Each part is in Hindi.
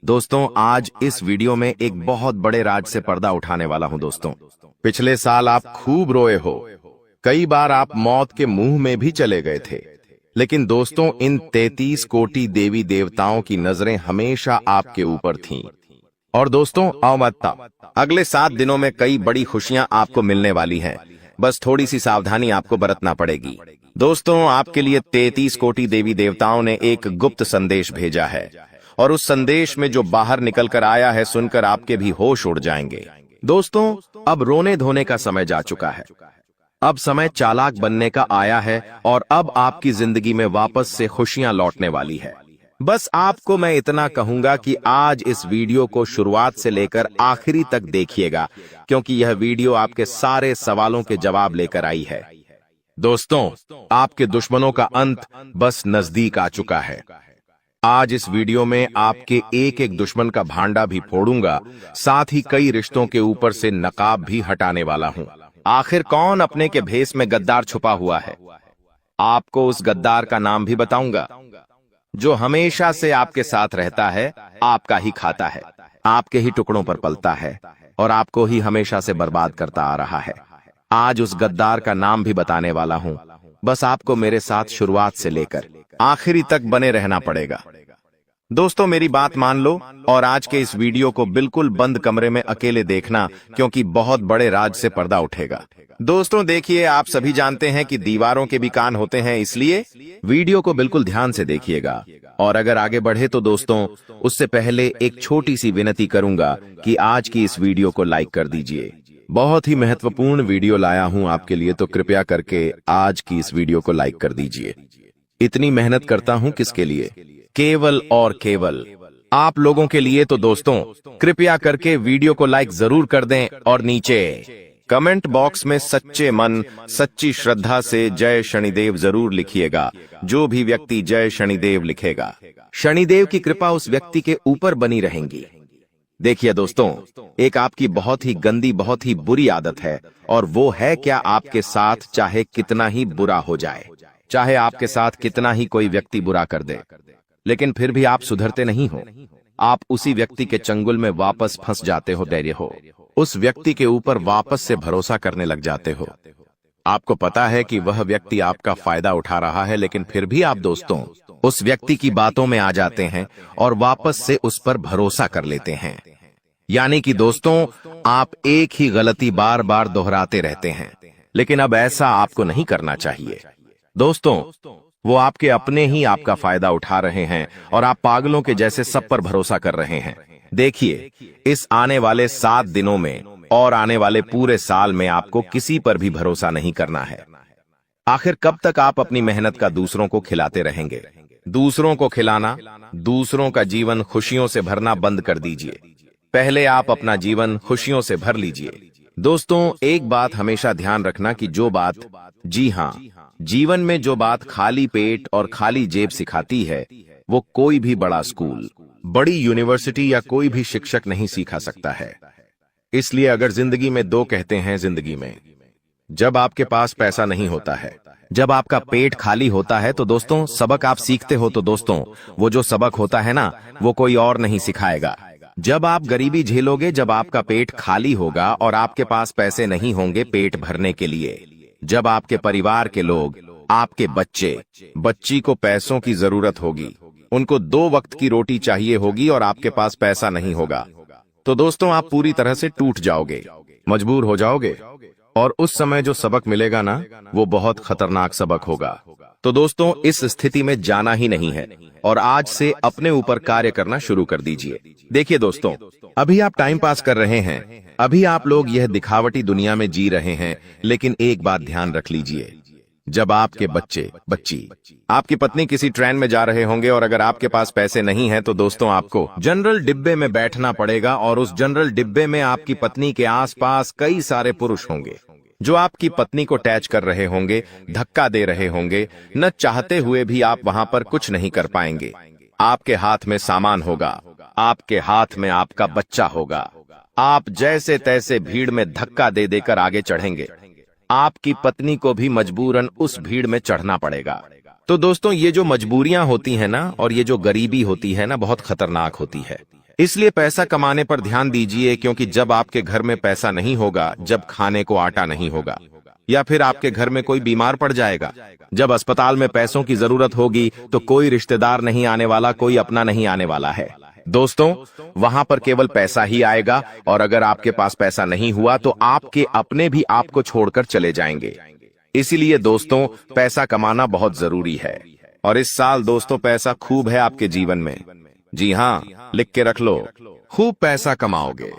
दोस्तों, आज इस वीडियो में एक बहुत बड़े राज से पर्दा उठाने वाला हूं। दोस्तों, पिछले साल आप खूब रोए हो, कई बार आप मौत के मुंह में भी चले गए थे, लेकिन दोस्तों इन 33 कोटि देवी देवताओं की नजरें हमेशा आपके ऊपर थीं। और दोस्तों अवमत्ता, अगले 7 दिनों में कई बड़ी खुशियां आपको मिलने वाली हैं। बस थोड़ी सी सावधानी आपको बरतना पड़ेगी। दोस्तों, आपके लिए 33 कोटि देवी देवताओं ने एक गुप्त संदेश भेजा है, और उस संदेश में जो बाहर निकल कर आया है सुनकर आपके भी होश उड़ जाएंगे। दोस्तों, अब रोने धोने का समय जा चुका है। अब समय चालाक बनने का आया है, और अब आपकी जिंदगी में वापस से खुशियां लौटने वाली है। बस आपको मैं इतना कहूंगा कि आज इस वीडियो को शुरुआत से लेकर आखिरी तक देखिएगा, क्योंकि यह वीडियो आपके सारे सवालों के जवाब लेकर आई है। दोस्तों, आपके दुश्मनों का अंत बस नजदीक आ चुका है। आज इस वीडियो में आपके एक एक दुश्मन का भांडा भी फोड़ूंगा, साथ ही कई रिश्तों के ऊपर से नकाब भी हटाने वाला हूं। आखिर कौन अपने के भेष में गद्दार छुपा हुआ है? आपको उस गद्दार का नाम भी बताऊंगा, जो हमेशा से आपके साथ रहता है, आपका ही खाता है, आपके ही टुकड़ों पर पलता है, और आपको ही हमेशा से बर्बाद करता आ रहा है। आज उस गद्दार का नाम भी बताने वाला हूं। बस आपको मेरे साथ शुरुआत से लेकर आखिरी तक बने रहना पड़ेगा। दोस्तों, मेरी बात मान लो और आज के इस वीडियो को बिल्कुल बंद कमरे में अकेले देखना, क्योंकि बहुत बड़े राज से पर्दा उठेगा। दोस्तों देखिए, आप सभी जानते हैं कि दीवारों के भी कान होते हैं, इसलिए वीडियो को बिल्कुल ध्यान से देखिएगा। और अगर आगे बढ़े तो दोस्तों, उससे पहले एक छोटी सी विनती करूंगा कि आज की इस वीडियो को लाइक कर दीजिए। बहुत ही महत्वपूर्ण वीडियो लाया हूं आपके लिए, तो कृपया करके आज की इस वीडियो को लाइक कर दीजिए। इतनी मेहनत करता हूं किसके लिए? केवल और केवल आप लोगों के लिए। तो दोस्तों, कृपया करके वीडियो को लाइक जरूर कर दें, और नीचे कमेंट बॉक्स में सच्चे मन सच्ची श्रद्धा से जय शनिदेव जरूर लिखिएगा। जो भी व्यक्ति जय शनिदेव लिखेगा, शनिदेव की कृपा उस व्यक्ति के ऊपर बनी रहेंगी। देखिए दोस्तों, एक आपकी बहुत ही गंदी, बहुत ही बुरी आदत है, और वो है क्या आपके साथ चाहे कितना ही बुरा हो जाए, चाहे आपके साथ कितना ही कोई व्यक्ति बुरा कर दे, लेकिन फिर भी आप सुधरते नहीं हो। आप उसी व्यक्ति के चंगुल में वापस फंस जाते हो, धैर्य हो, उस व्यक्ति के ऊपर वापस से भरोसा करने लग जाते हो। आपको पता है कि वह व्यक्ति आपका फायदा उठा रहा है, लेकिन फिर भी आप दोस्तों उस व्यक्ति की बातों में आ जाते हैं और वापस से उस पर भरोसा कर लेते हैं। यानी कि दोस्तों, आप एक ही गलती बार बार दोहराते रहते हैं, लेकिन अब ऐसा आपको नहीं करना चाहिए। दोस्तों, वो आपके अपने ही आपका फायदा उठा रहे हैं, और आप पागलों के जैसे सब पर भरोसा कर रहे हैं। देखिए, इस आने वाले 7 दिनों में और आने वाले पूरे साल में आपको किसी पर भी भरोसा नहीं करना है। आखिर कब तक आप अपनी मेहनत का दूसरों को खिलाते रहेंगे? दूसरों को खिलाना, दूसरों का जीवन खुशियों से भरना बंद कर दीजिए। पहले आप अपना जीवन खुशियों से भर लीजिए। दोस्तों, एक बात हमेशा ध्यान रखना कि जो बात, जी हाँ, जीवन में जो बात खाली पेट और खाली जेब सिखाती है, वो कोई भी बड़ा स्कूल, बड़ी यूनिवर्सिटी या कोई भी शिक्षक नहीं सिखा सकता है। इसलिए अगर जिंदगी में दो कहते हैं, जिंदगी में जब आपके पास पैसा नहीं होता है, जब आपका पेट खाली होता है, तो दोस्तों सबक आप सीखते हो, तो दोस्तों वो जो सबक होता है ना, वो कोई और नहीं सिखाएगा। जब आप गरीबी झेलोगे, जब आपका पेट खाली होगा और आपके पास पैसे नहीं होंगे पेट भरने के लिए, जब आपके परिवार के लोग, आपके बच्ची को पैसों की जरूरत होगी, उनको 2 वक्त की रोटी चाहिए होगी और आपके पास पैसा नहीं होगा, तो दोस्तों आप पूरी तरह से टूट जाओगे, मजबूर हो जाओगे, और उस समय जो सबक मिलेगा ना, वो बहुत खतरनाक सबक होगा। तो दोस्तों, इस स्थिति में जाना ही नहीं है, और आज से अपने ऊपर कार्य करना शुरू कर दीजिए। देखिए दोस्तों, अभी आप टाइम पास कर रहे हैं, अभी आप लोग यह दिखावटी दुनिया में जी रहे हैं, लेकिन एक बात ध्यान रख लीजिए, जब आपके बच्ची, आपकी पत्नी किसी ट्रेन में जा रहे होंगे, और अगर आपके पास पैसे नहीं हैं, तो दोस्तों आपको जनरल डिब्बे में बैठना पड़ेगा, और उस जनरल डिब्बे में आपकी पत्नी के आसपास कई सारे पुरुष होंगे, जो आपकी पत्नी को टैच कर रहे होंगे, धक्का दे रहे होंगे। न चाहते हुए भी आप वहां पर कुछ नहीं कर पाएंगे। आपके हाथ में सामान होगा, आपके हाथ में आपका बच्चा होगा, आप जैसे तैसे भीड़ में धक्का दे देकर आगे चढ़ेंगे। आपकी पत्नी को भी मजबूरन उस भीड़ में चढ़ना पड़ेगा। तो दोस्तों, ये जो मजबूरियां होती हैं ना, और ये जो गरीबी होती है ना, बहुत खतरनाक होती है। इसलिए पैसा कमाने पर ध्यान दीजिए, क्योंकि जब आपके घर में पैसा नहीं होगा, जब खाने को आटा नहीं होगा, या फिर आपके घर में कोई बीमार पड़ जाएगा, जब अस्पताल में पैसों की जरूरत होगी, तो कोई रिश्तेदार नहीं आने वाला, कोई अपना नहीं आने वाला है। दोस्तों, वहां पर केवल पैसा ही आएगा, और अगर आपके पास पैसा नहीं हुआ तो आपके अपने भी आपको छोड़कर चले जाएंगे। इसीलिए दोस्तों, पैसा कमाना बहुत जरूरी है। और इस साल दोस्तों पैसा खूब है आपके जीवन में। जी हाँ, लिख के रख लो, खूब पैसा कमाओगे।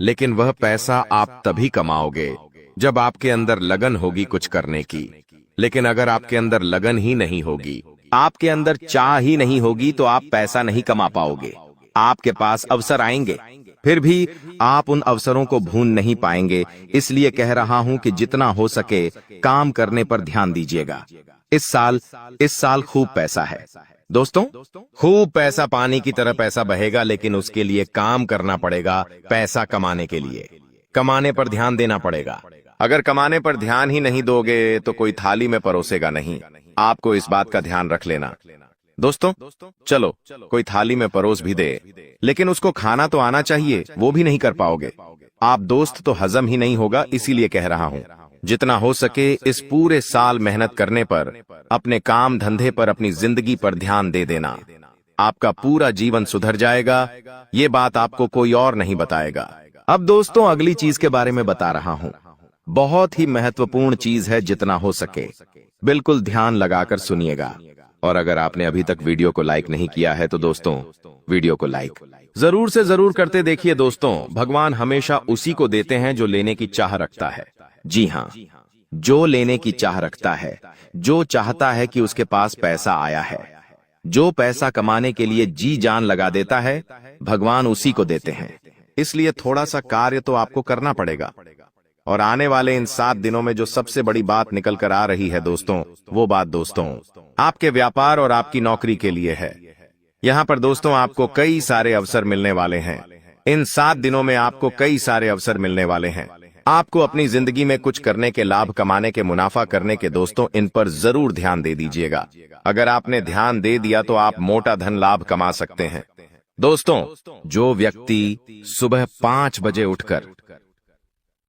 लेकिन वह पैसा आप तभी कमाओगे जब आपके अंदर लगन होगी कुछ करने की। लेकिन अगर आपके अंदर लगन ही नहीं होगी, आपके अंदर चाह ही नहीं होगी, तो आप पैसा नहीं कमा पाओगे। आपके पास अवसर आएंगे, फिर भी आप उन अवसरों को भून नहीं पाएंगे। इसलिए कह रहा हूं कि जितना हो सके काम करने पर ध्यान दीजिएगा। इस साल खूब पैसा है दोस्तों, खूब पैसा पानी की तरह पैसा बहेगा, लेकिन उसके लिए काम करना पड़ेगा। पैसा कमाने के लिए कमाने पर ध्यान देना पड़ेगा। अगर कमाने पर ध्यान ही नहीं दोगे तो कोई थाली में परोसेगा नहीं। आपको इस बात का ध्यान रख लेना। दोस्तों, चलो कोई थाली में परोस भी दे, लेकिन उसको खाना तो आना चाहिए, वो भी नहीं कर पाओगे आप दोस्त, तो हजम ही नहीं होगा। इसीलिए कह रहा हूं, जितना हो सके इस पूरे साल मेहनत करने पर, अपने काम धंधे पर, अपनी जिंदगी पर ध्यान दे देना। आपका पूरा जीवन सुधर जाएगा। ये बात आपको कोई और नहीं बताएगा। अब दोस्तों, अगली चीज के बारे में बता रहा हूं। बहुत ही महत्वपूर्ण चीज है, जितना हो सके बिल्कुल ध्यान लगाकर सुनिएगा। और अगर आपने अभी तक वीडियो को लाइक नहीं किया है तो दोस्तों, वीडियो को लाइक जरूर से जरूर करते देखिए। दोस्तों, भगवान हमेशा उसी को देते हैं जो लेने की चाह रखता है। जी हाँ, जो लेने की चाह रखता है, जो चाहता है कि उसके पास पैसा आया है, जो पैसा कमाने के लिए जी जान लगा देता है, भगवान उसी को देते हैं। इसलिए थोड़ा सा कार्य तो आपको करना पड़ेगा। और आने वाले इन 7 दिनों में जो सबसे बड़ी बात निकल कर आ रही है दोस्तों, वो बात दोस्तों आपके व्यापार और आपकी नौकरी के लिए है। यहाँ पर दोस्तों आपको कई सारे अवसर मिलने वाले हैं। इन 7 दिनों में आपको कई सारे अवसर मिलने वाले हैं। आपको अपनी जिंदगी में कुछ करने के, लाभ कमाने के, मुनाफा करने के, दोस्तों इन पर जरूर ध्यान दे दीजिएगा। अगर आपने ध्यान दे दिया तो आप मोटा धन लाभ कमा सकते हैं। दोस्तों, जो व्यक्ति सुबह 5 बजे उठकर,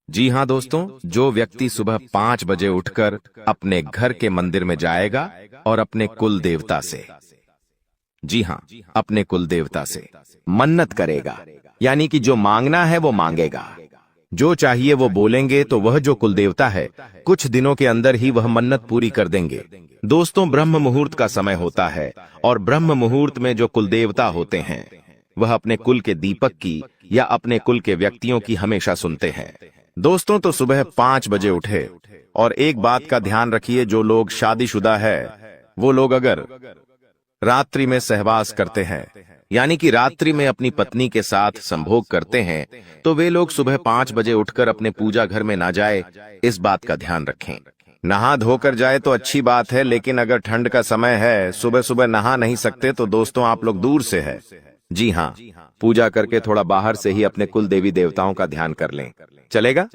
जी हाँ दोस्तों, जो व्यक्ति सुबह 5 बजे उठकर अपने घर के मंदिर में जाएगा और अपने कुल देवता से, जी हाँ, अपने कुल देवता से मन्नत करेगा, यानी कि जो मांगना है वो मांगेगा, जो चाहिए वो बोलेंगे, तो वह जो कुल देवता है कुछ दिनों के अंदर ही वह मन्नत पूरी कर देंगे। दोस्तों, ब्रह्म मुहूर्त का समय होता है, और ब्रह्म मुहूर्त में जो कुल देवता होते हैं वह अपने कुल के दीपक की या अपने कुल के व्यक्तियों की हमेशा सुनते हैं। दोस्तों, तो सुबह 5 बजे उठे। और एक बात का ध्यान रखिए, जो लोग शादीशुदा है वो लोग अगर रात्रि में सहवास करते हैं, यानी कि रात्रि में अपनी पत्नी के साथ संभोग करते हैं, तो वे लोग सुबह 5 बजे उठकर अपने पूजा घर में ना जाए। इस बात का ध्यान रखें। नहा धोकर जाए तो अच्छी बात है, लेकिन अगर ठंड का समय है, सुबह सुबह नहा नहीं सकते, तो दोस्तों आप लोग दूर से है, जी हाँ, पूजा करके थोड़ा बाहर से ही अपने कुल देवी देवताओं का ध्यान कर लें, चलेगा।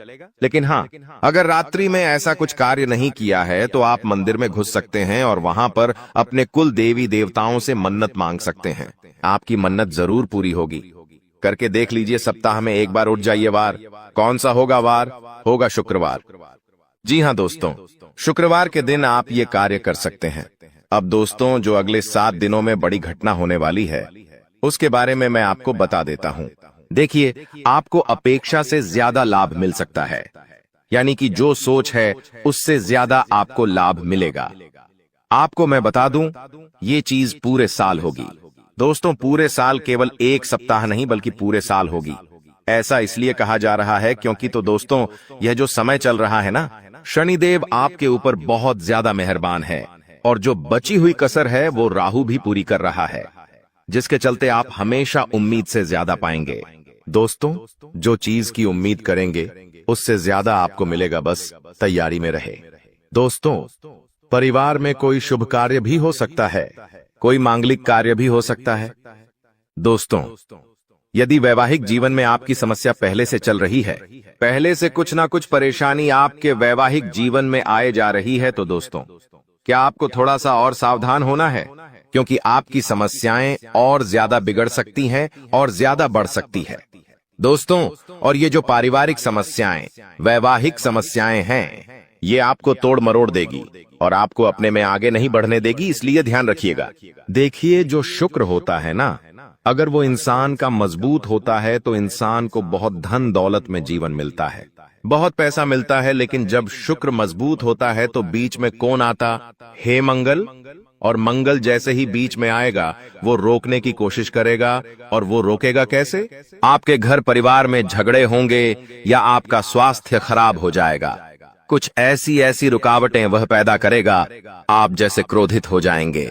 लेकिन हाँ, अगर रात्रि में ऐसा कुछ कार्य नहीं किया है तो आप मंदिर में घुस सकते हैं और वहां पर अपने कुल देवी देवताओं से मन्नत मांग सकते हैं। आपकी मन्नत जरूर पूरी होगी। करके देख लीजिए। सप्ताह में एक बार उठ जाइए। वार कौन सा होगा? वार होगा शुक्रवार। जी हाँ दोस्तों, शुक्रवार के दिन आप ये कार्य कर सकते हैं। अब दोस्तों, जो अगले 7 दिनों में बड़ी घटना होने वाली है उसके बारे में मैं आपको बता देता हूं। देखिए, आपको अपेक्षा से ज्यादा लाभ मिल सकता है, यानी कि जो सोच है उससे ज्यादा आपको लाभ मिलेगा। आपको मैं बता दूं, ये चीज पूरे साल होगी दोस्तों, पूरे साल, केवल एक सप्ताह नहीं बल्कि पूरे साल होगी। ऐसा इसलिए कहा जा रहा है क्योंकि तो दोस्तों, यह जो समय चल रहा है ना, शनिदेव आपके ऊपर बहुत ज्यादा मेहरबान है, और जो बची हुई कसर है वो राहु भी पूरी कर रहा है, जिसके चलते आप हमेशा उम्मीद से ज्यादा पाएंगे। दोस्तों, जो चीज की उम्मीद करेंगे उससे ज्यादा आपको मिलेगा, बस तैयारी में रहे। दोस्तों, परिवार में कोई शुभ कार्य भी हो सकता है, कोई मांगलिक कार्य भी हो सकता है। दोस्तों, यदि वैवाहिक जीवन में आपकी समस्या पहले से चल रही है, पहले से कुछ ना कुछ परेशानी आपके वैवाहिक जीवन में आए जा रही है, तो दोस्तों, क्या आपको थोड़ा सा और सावधान होना है? क्योंकि आपकी समस्याएं और ज्यादा बिगड़ सकती हैं और ज्यादा बढ़ सकती है दोस्तों। और ये जो पारिवारिक समस्याएं, वैवाहिक समस्याएं हैं, ये आपको तोड़ मरोड़ देगी और आपको अपने में आगे नहीं बढ़ने देगी, इसलिए ध्यान रखिएगा। देखिए, जो शुक्र होता है ना, अगर वो इंसान का मजबूत होता है तो इंसान को बहुत धन दौलत में जीवन मिलता है, बहुत पैसा मिलता है। लेकिन जब शुक्र मजबूत होता है तो बीच में कौन आता? हे मंगल। और मंगल जैसे ही बीच में आएगा, वो रोकने की कोशिश करेगा। और वो रोकेगा कैसे? आपके घर परिवार में झगड़े होंगे या आपका स्वास्थ्य खराब हो जाएगा। कुछ ऐसी ऐसी रुकावटें वह पैदा करेगा, आप जैसे क्रोधित हो जाएंगे।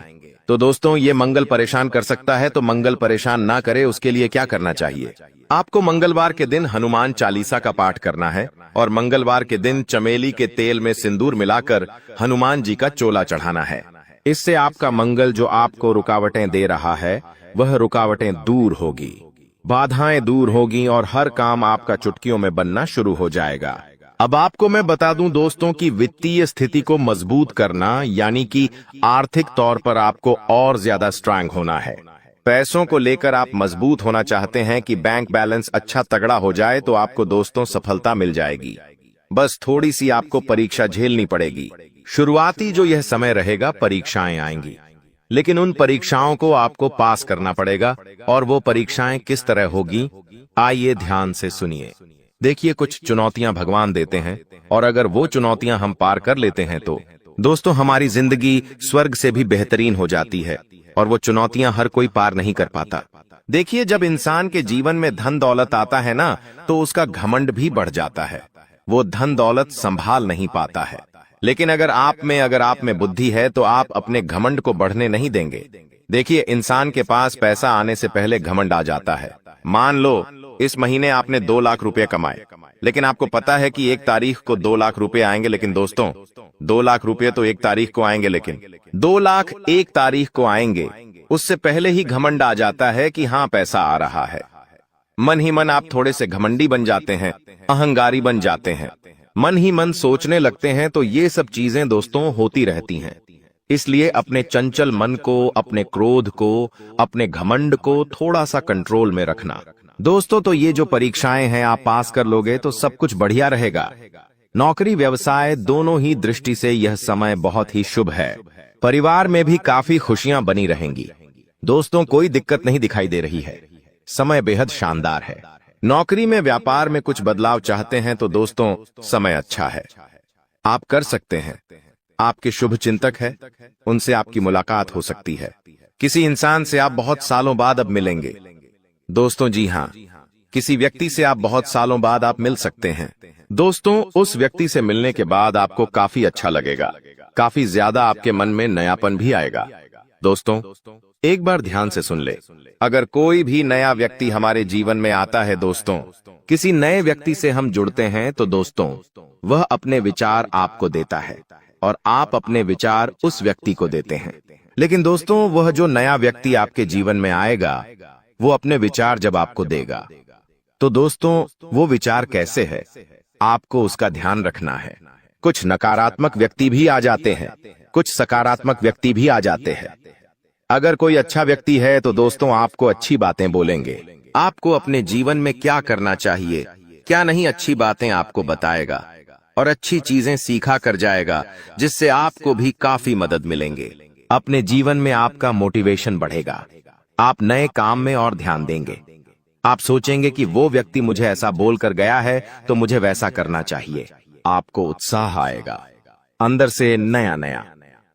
तो दोस्तों, ये मंगल परेशान कर सकता है, तो मंगल परेशान ना करे उसके लिए क्या करना चाहिए? आपको मंगलवार के दिन हनुमान चालीसा का पाठ करना है और मंगलवार के दिन चमेली के तेल में सिंदूर मिलाकर हनुमान जी का चोला चढ़ाना है। इससे आपका मंगल जो आपको रुकावटें दे रहा है, वह रुकावटें दूर होगी, बाधाएं दूर होगी और हर काम आपका चुटकियों में बनना शुरू हो जाएगा। अब आपको मैं बता दूं दोस्तों कि वित्तीय स्थिति को मजबूत करना यानी कि आर्थिक तौर पर आपको और ज्यादा स्ट्रांग होना है। पैसों को लेकर आप मजबूत होना चाहते हैं कि बैंक बैलेंस अच्छा तगड़ा हो जाए, तो आपको दोस्तों सफलता मिल जाएगी। बस थोड़ी सी आपको परीक्षा झेलनी पड़ेगी। शुरुआती जो यह समय रहेगा, परीक्षाएं आएंगी, लेकिन उन परीक्षाओं को आपको पास करना पड़ेगा। और वो परीक्षाएं किस तरह होगी, आइए ध्यान से सुनिए। देखिए, कुछ चुनौतियां भगवान देते हैं और अगर वो चुनौतियां हम पार कर लेते हैं तो दोस्तों हमारी जिंदगी स्वर्ग से भी बेहतरीन हो जाती है। और वो चुनौतियां हर कोई पार नहीं कर पाता। देखिए, जब इंसान के जीवन में धन दौलत आता है ना, तो उसका घमंड भी बढ़ जाता है। वो धन दौलत संभाल नहीं पाता है। लेकिन अगर आप में बुद्धि है तो आप अपने घमंड को बढ़ने नहीं देंगे। देखिए, इंसान के पास पैसा आने से पहले घमंड आ जाता है। मान लो इस महीने आपने 2 लाख रुपए कमाए, लेकिन आपको पता है कि 1 तारीख को 2 लाख रुपए आएंगे। लेकिन दोस्तों, 2 लाख रुपए तो 1 तारीख को आएंगे, लेकिन 2 लाख 1 तारीख को आएंगे, उससे पहले ही घमंड आ जाता है कि हाँ, पैसा आ रहा है। मन ही मन आप थोड़े से घमंडी बन जाते हैं, अहंकारी बन जाते हैं, मन ही मन सोचने लगते हैं। तो ये सब चीजें दोस्तों होती रहती हैं। इसलिए अपने चंचल मन को, अपने क्रोध को, अपने घमंड को थोड़ा सा कंट्रोल में रखना। दोस्तों, तो ये जो परीक्षाएं हैं, आप पास कर लोगे तो सब कुछ बढ़िया रहेगा। नौकरी व्यवसाय दोनों ही दृष्टि से यह समय बहुत ही शुभ है। परिवार में भी काफी खुशियां बनी रहेंगी। दोस्तों, कोई दिक्कत नहीं दिखाई दे रही है, समय बेहद शानदार है। नौकरी में, व्यापार में कुछ बदलाव चाहते हैं तो दोस्तों समय अच्छा है, आप कर सकते हैं। आपके शुभ चिंतक है, उनसे आपकी मुलाकात हो सकती है। किसी इंसान से आप बहुत सालों बाद अब मिलेंगे दोस्तों। जी हाँ, किसी व्यक्ति से आप बहुत सालों बाद आप मिल सकते हैं। दोस्तों, उस व्यक्ति से मिलने के बाद आपको काफी अच्छा लगेगा, काफी ज्यादा आपके मन में नयापन भी आएगा। दोस्तों, एक बार ध्यान से सुन ले, अगर कोई भी नया व्यक्ति हमारे जीवन में आता है दोस्तों, किसी नए व्यक्ति से हम जुड़ते हैं तो दोस्तों वह अपने विचार आपको देता है और आप अपने विचार उस व्यक्ति को देते हैं। लेकिन दोस्तों, वह जो नया व्यक्ति आपके जीवन में आएगा, वो अपने विचार जब आपको देगा, तो दोस्तों वो विचार कैसे है, आपको उसका ध्यान रखना है। कुछ नकारात्मक व्यक्ति भी आ जाते हैं, कुछ सकारात्मक व्यक्ति भी आ जाते हैं। अगर कोई अच्छा व्यक्ति है तो दोस्तों आपको अच्छी बातें बोलेंगे, आपको अपने जीवन में क्या करना चाहिए, क्या नहीं, अच्छी बातें आपको बताएगा और अच्छी चीजें सीखा कर जाएगा, जिससे आपको भी काफी मदद मिलेंगे। अपने जीवन में आपका मोटिवेशन बढ़ेगा, आप नए काम में और ध्यान देंगे। आप सोचेंगे कि वो व्यक्ति मुझे ऐसा बोल कर गया है तो मुझे वैसा करना चाहिए। आपको उत्साह आएगा अंदर से नया नया।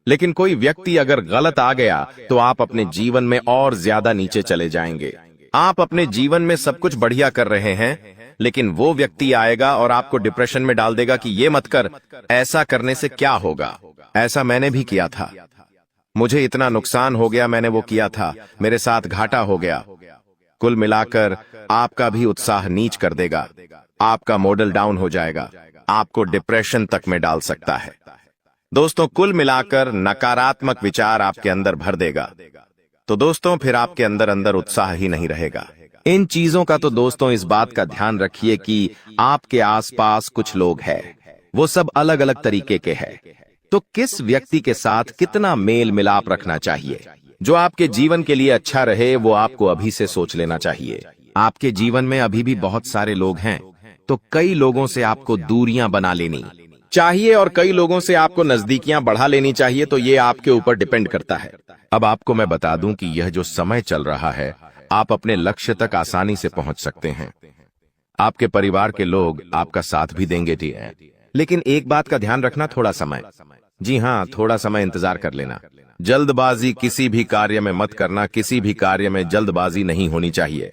लेकिन कोई व्यक्ति अगर गलत आ गया तो आप अपने जीवन में और ज्यादा नीचे चले जाएंगे। आप अपने जीवन में सब कुछ बढ़िया कर रहे हैं, लेकिन वो व्यक्ति आएगा और आपको डिप्रेशन में डाल देगा कि ये मत कर, ऐसा करने से क्या होगा, ऐसा मैंने भी किया था, मुझे इतना नुकसान हो गया, मैंने वो किया था, मेरे साथ घाटा हो गया। कुल मिलाकर आपका भी उत्साह नीच कर देगा, आपका मॉडल डाउन हो जाएगा, आपको डिप्रेशन तक में डाल सकता है। दोस्तों, कुल मिलाकर नकारात्मक विचार आपके अंदर भर देगा, तो दोस्तों फिर आपके अंदर अंदर उत्साह ही नहीं रहेगा। इन चीजों का तो दोस्तों इस बात का ध्यान रखिए कि आपके आसपास कुछ लोग हैं, वो सब अलग अलग तरीके के हैं। तो किस व्यक्ति के साथ कितना मेल मिलाप रखना चाहिए जो आपके जीवन के लिए अच्छा रहे, वो आपको अभी से सोच लेना चाहिए। आपके जीवन में अभी भी बहुत सारे लोग हैं, तो कई लोगों से आपको दूरियां बना लेनी चाहिए और कई लोगों से आपको नजदीकियां बढ़ा लेनी चाहिए। तो ये आपके ऊपर डिपेंड करता है। अब आपको मैं बता दूं कि यह जो समय चल रहा है, आप अपने लक्ष्य तक आसानी से पहुंच सकते हैं। आपके परिवार के लोग आपका साथ भी देंगे, ठीक है, लेकिन एक बात का ध्यान रखना, थोड़ा समय, जी हाँ, थोड़ा समय इंतजार कर लेना। जल्दबाजी किसी भी कार्य में मत करना, किसी भी कार्य में जल्दबाजी नहीं होनी चाहिए।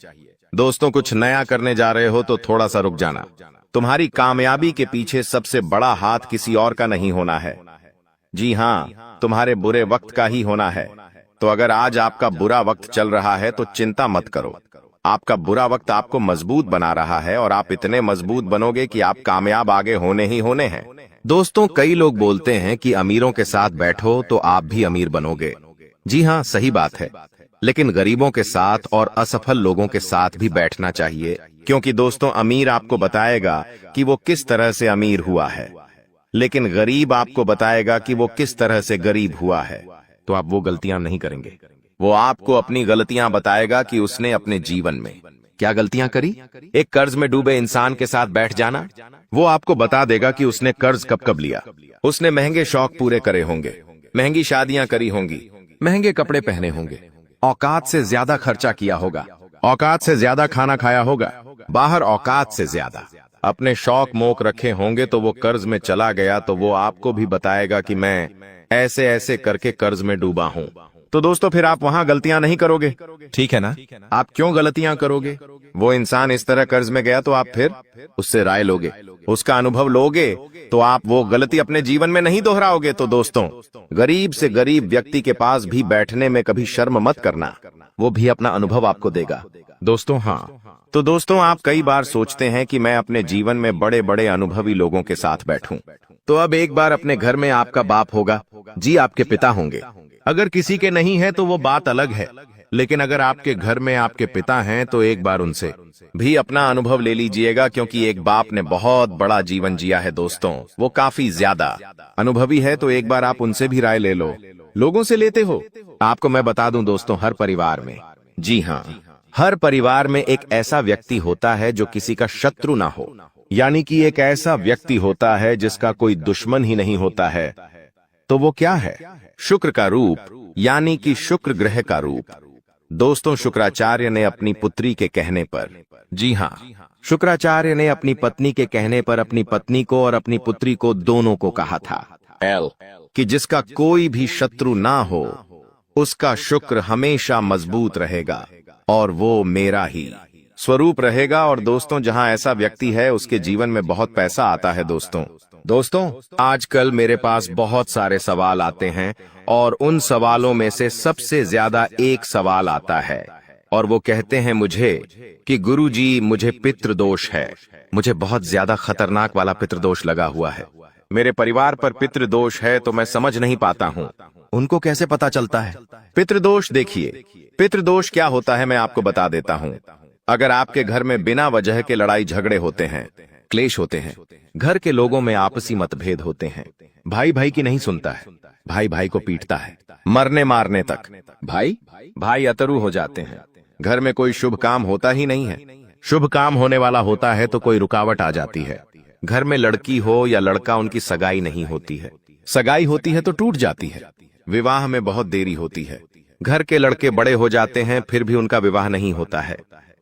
दोस्तों, कुछ नया करने जा रहे हो तो थोड़ा सा रुक जाना। तुम्हारी कामयाबी के पीछे सबसे बड़ा हाथ किसी और का नहीं होना है, जी हाँ, तुम्हारे बुरे वक्त का ही होना है। तो अगर आज आपका बुरा वक्त चल रहा है तो चिंता मत करो। आपका बुरा वक्त आपको मजबूत बना रहा है और आप इतने मजबूत बनोगे कि आप कामयाब आगे होने ही होने हैं। दोस्तों, कई लोग बोलते हैं कि अमीरों के साथ बैठो तो आप भी अमीर बनोगे। जी हाँ, सही बात है, लेकिन गरीबों के साथ और असफल लोगों के साथ भी बैठना चाहिए, क्योंकि दोस्तों, अमीर आपको बताएगा कि वो किस तरह से अमीर हुआ है, लेकिन गरीब आपको बताएगा कि वो किस तरह से गरीब हुआ है। तो आप वो गलतियां नहीं करेंगे। वो आपको अपनी गलतियां बताएगा कि उसने अपने जीवन में क्या गलतियां करी। एक कर्ज में डूबे इंसान के साथ बैठ जाना, वो आपको बता देगा कि उसने कर्ज कब कब लिया। उसने महंगे शौक पूरे करे होंगे, महंगी शादियां करी होंगी, महंगे कपड़े पहने होंगे, औकात से ज्यादा खर्चा किया होगा, औकात से ज्यादा खाना खाया होगा, बाहर औकात से ज्यादा अपने शौक मोक रखे होंगे। तो वो कर्ज में चला गया तो वो आपको भी बताएगा कि मैं ऐसे ऐसे करके कर्ज में डूबा हूं। तो दोस्तों, फिर आप वहां गलतियां नहीं करोगे, ठीक है ना? आप क्यों गलतियां करोगे? वो इंसान इस तरह कर्ज में गया तो आप फिर उससे राय लोगे, उसका अनुभव लोगे, तो आप वो गलती अपने जीवन में नहीं दोहराओगे। तो दोस्तों, गरीब से गरीब व्यक्ति के पास भी बैठने में कभी शर्म मत करना, वो भी अपना अनुभव आपको देगा। दोस्तों, हाँ, तो दोस्तों, आप कई बार सोचते हैं कि मैं अपने जीवन में बड़े बड़े अनुभवी लोगों के साथ बैठूं। तो अब एक बार अपने घर में आपका बाप होगा, जी, आपके पिता होंगे। अगर किसी के नहीं है तो वो बात अलग है, लेकिन अगर आपके घर में आपके पिता हैं तो एक बार उनसे भी अपना अनुभव ले लीजिएगा, क्योंकि एक बाप ने बहुत बड़ा जीवन जिया है दोस्तों, वो काफी ज्यादा अनुभवी है। तो एक बार आप उनसे भी राय ले लो। लोगों से लेते हो? आपको मैं बता दूं दोस्तों, हर परिवार में, जी हाँ, हर परिवार में एक ऐसा व्यक्ति होता है जो किसी का शत्रु ना हो, यानी कि एक ऐसा व्यक्ति होता है जिसका कोई दुश्मन ही नहीं होता है। तो वो क्या है? शुक्र का रूप, यानी कि शुक्र ग्रह का रूप। दोस्तों, शुक्राचार्य ने अपनी पुत्री के कहने पर, जी हाँ, शुक्राचार्य ने अपनी पत्नी के कहने पर अपनी पत्नी को और अपनी पुत्री को दोनों को कहा था कि जिसका कोई भी शत्रु ना हो, उसका शुक्र हमेशा मजबूत रहेगा और वो मेरा ही स्वरूप रहेगा। और दोस्तों, जहां ऐसा व्यक्ति है उसके जीवन में बहुत पैसा आता है। दोस्तों, आजकल मेरे पास बहुत सारे सवाल आते हैं और उन सवालों में से सबसे ज्यादा एक सवाल आता है और वो कहते हैं मुझे कि गुरुजी, मुझे पितृदोष है, मुझे बहुत ज्यादा खतरनाक वाला पितृदोष लगा हुआ है, मेरे परिवार पर पितृदोष है, तो मैं समझ नहीं पाता हूँ। उनको कैसे पता चलता है पितृदोष? देखिए, पितृदोष क्या होता है मैं आपको बता देता हूँ। अगर आपके घर में बिना वजह के लड़ाई झगड़े होते हैं, क्लेश होते हैं, घर के लोगों में आपसी मतभेद होते हैं, भाई भाई की नहीं सुनता है, भाई भाई को पीटता है, मरने मारने तक भाई भाई अतरू हो जाते हैं, घर में कोई शुभ काम होता ही नहीं है, शुभ काम होने वाला होता है तो कोई रुकावट आ जाती है, घर में लड़की हो या लड़का, उनकी सगाई नहीं होती है, सगाई होती है तो टूट जाती है, विवाह में बहुत देरी होती है, घर के लड़के बड़े हो जाते हैं फिर भी उनका विवाह नहीं होता है,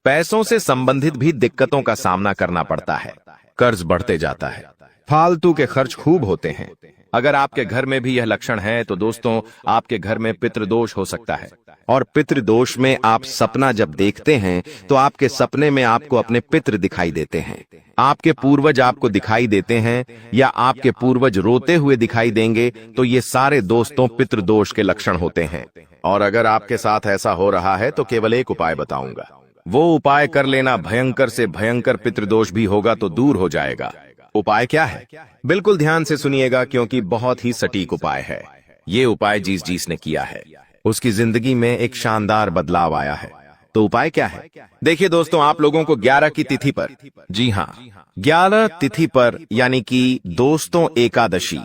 पैसों से संबंधित भी दिक्कतों का सामना करना पड़ता है, कर्ज बढ़ते जाता है, फालतू के खर्च खूब होते हैं। अगर आपके घर में भी यह लक्षण है तो दोस्तों, आपके घर में पितृदोष हो सकता है। और पितृदोष में आप सपना जब देखते हैं तो आपके सपने में आपको अपने पितृ दिखाई देते हैं, आपके पूर्वज आपको दिखाई देते हैं या आपके पूर्वज रोते हुए दिखाई देंगे, तो ये सारे दोस्तों पितृदोष के लक्षण होते हैं। और अगर आपके साथ ऐसा हो रहा है तो केवल एक उपाय बताऊंगा, वो उपाय कर लेना, भयंकर से भयंकर पितृदोष भी होगा तो दूर हो जाएगा। उपाय क्या है? बिल्कुल ध्यान से सुनिएगा, क्योंकि बहुत ही सटीक उपाय है। ये उपाय जिस ने किया है उसकी जिंदगी में एक शानदार बदलाव आया है। तो उपाय क्या है? देखिए दोस्तों, आप लोगों को 11 की तिथि पर, जी हाँ, 11 तिथि पर यानी कि दोस्तों एकादशी,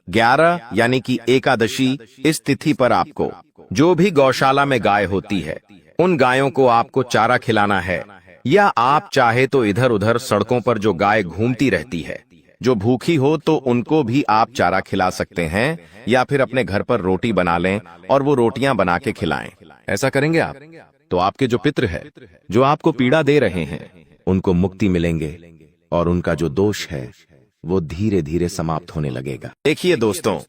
11 यानी कि एकादशी, इस तिथि पर आपको जो भी गौशाला में गाय होती है उन गायों को आपको चारा खिलाना है। या आप चाहे तो इधर उधर सड़कों पर जो गाय घूमती रहती है, जो भूखी हो, तो उनको भी आप चारा खिला सकते हैं। या फिर अपने घर पर रोटी बना लें और वो रोटियां बना के खिलाएं। ऐसा करेंगे आप तो आपके जो पितृ है, जो आपको पीड़ा दे रहे हैं, उनको मुक्ति मिलेंगे और उनका जो दोष है वो धीरे धीरे समाप्त होने लगेगा। देखिए दोस्तों,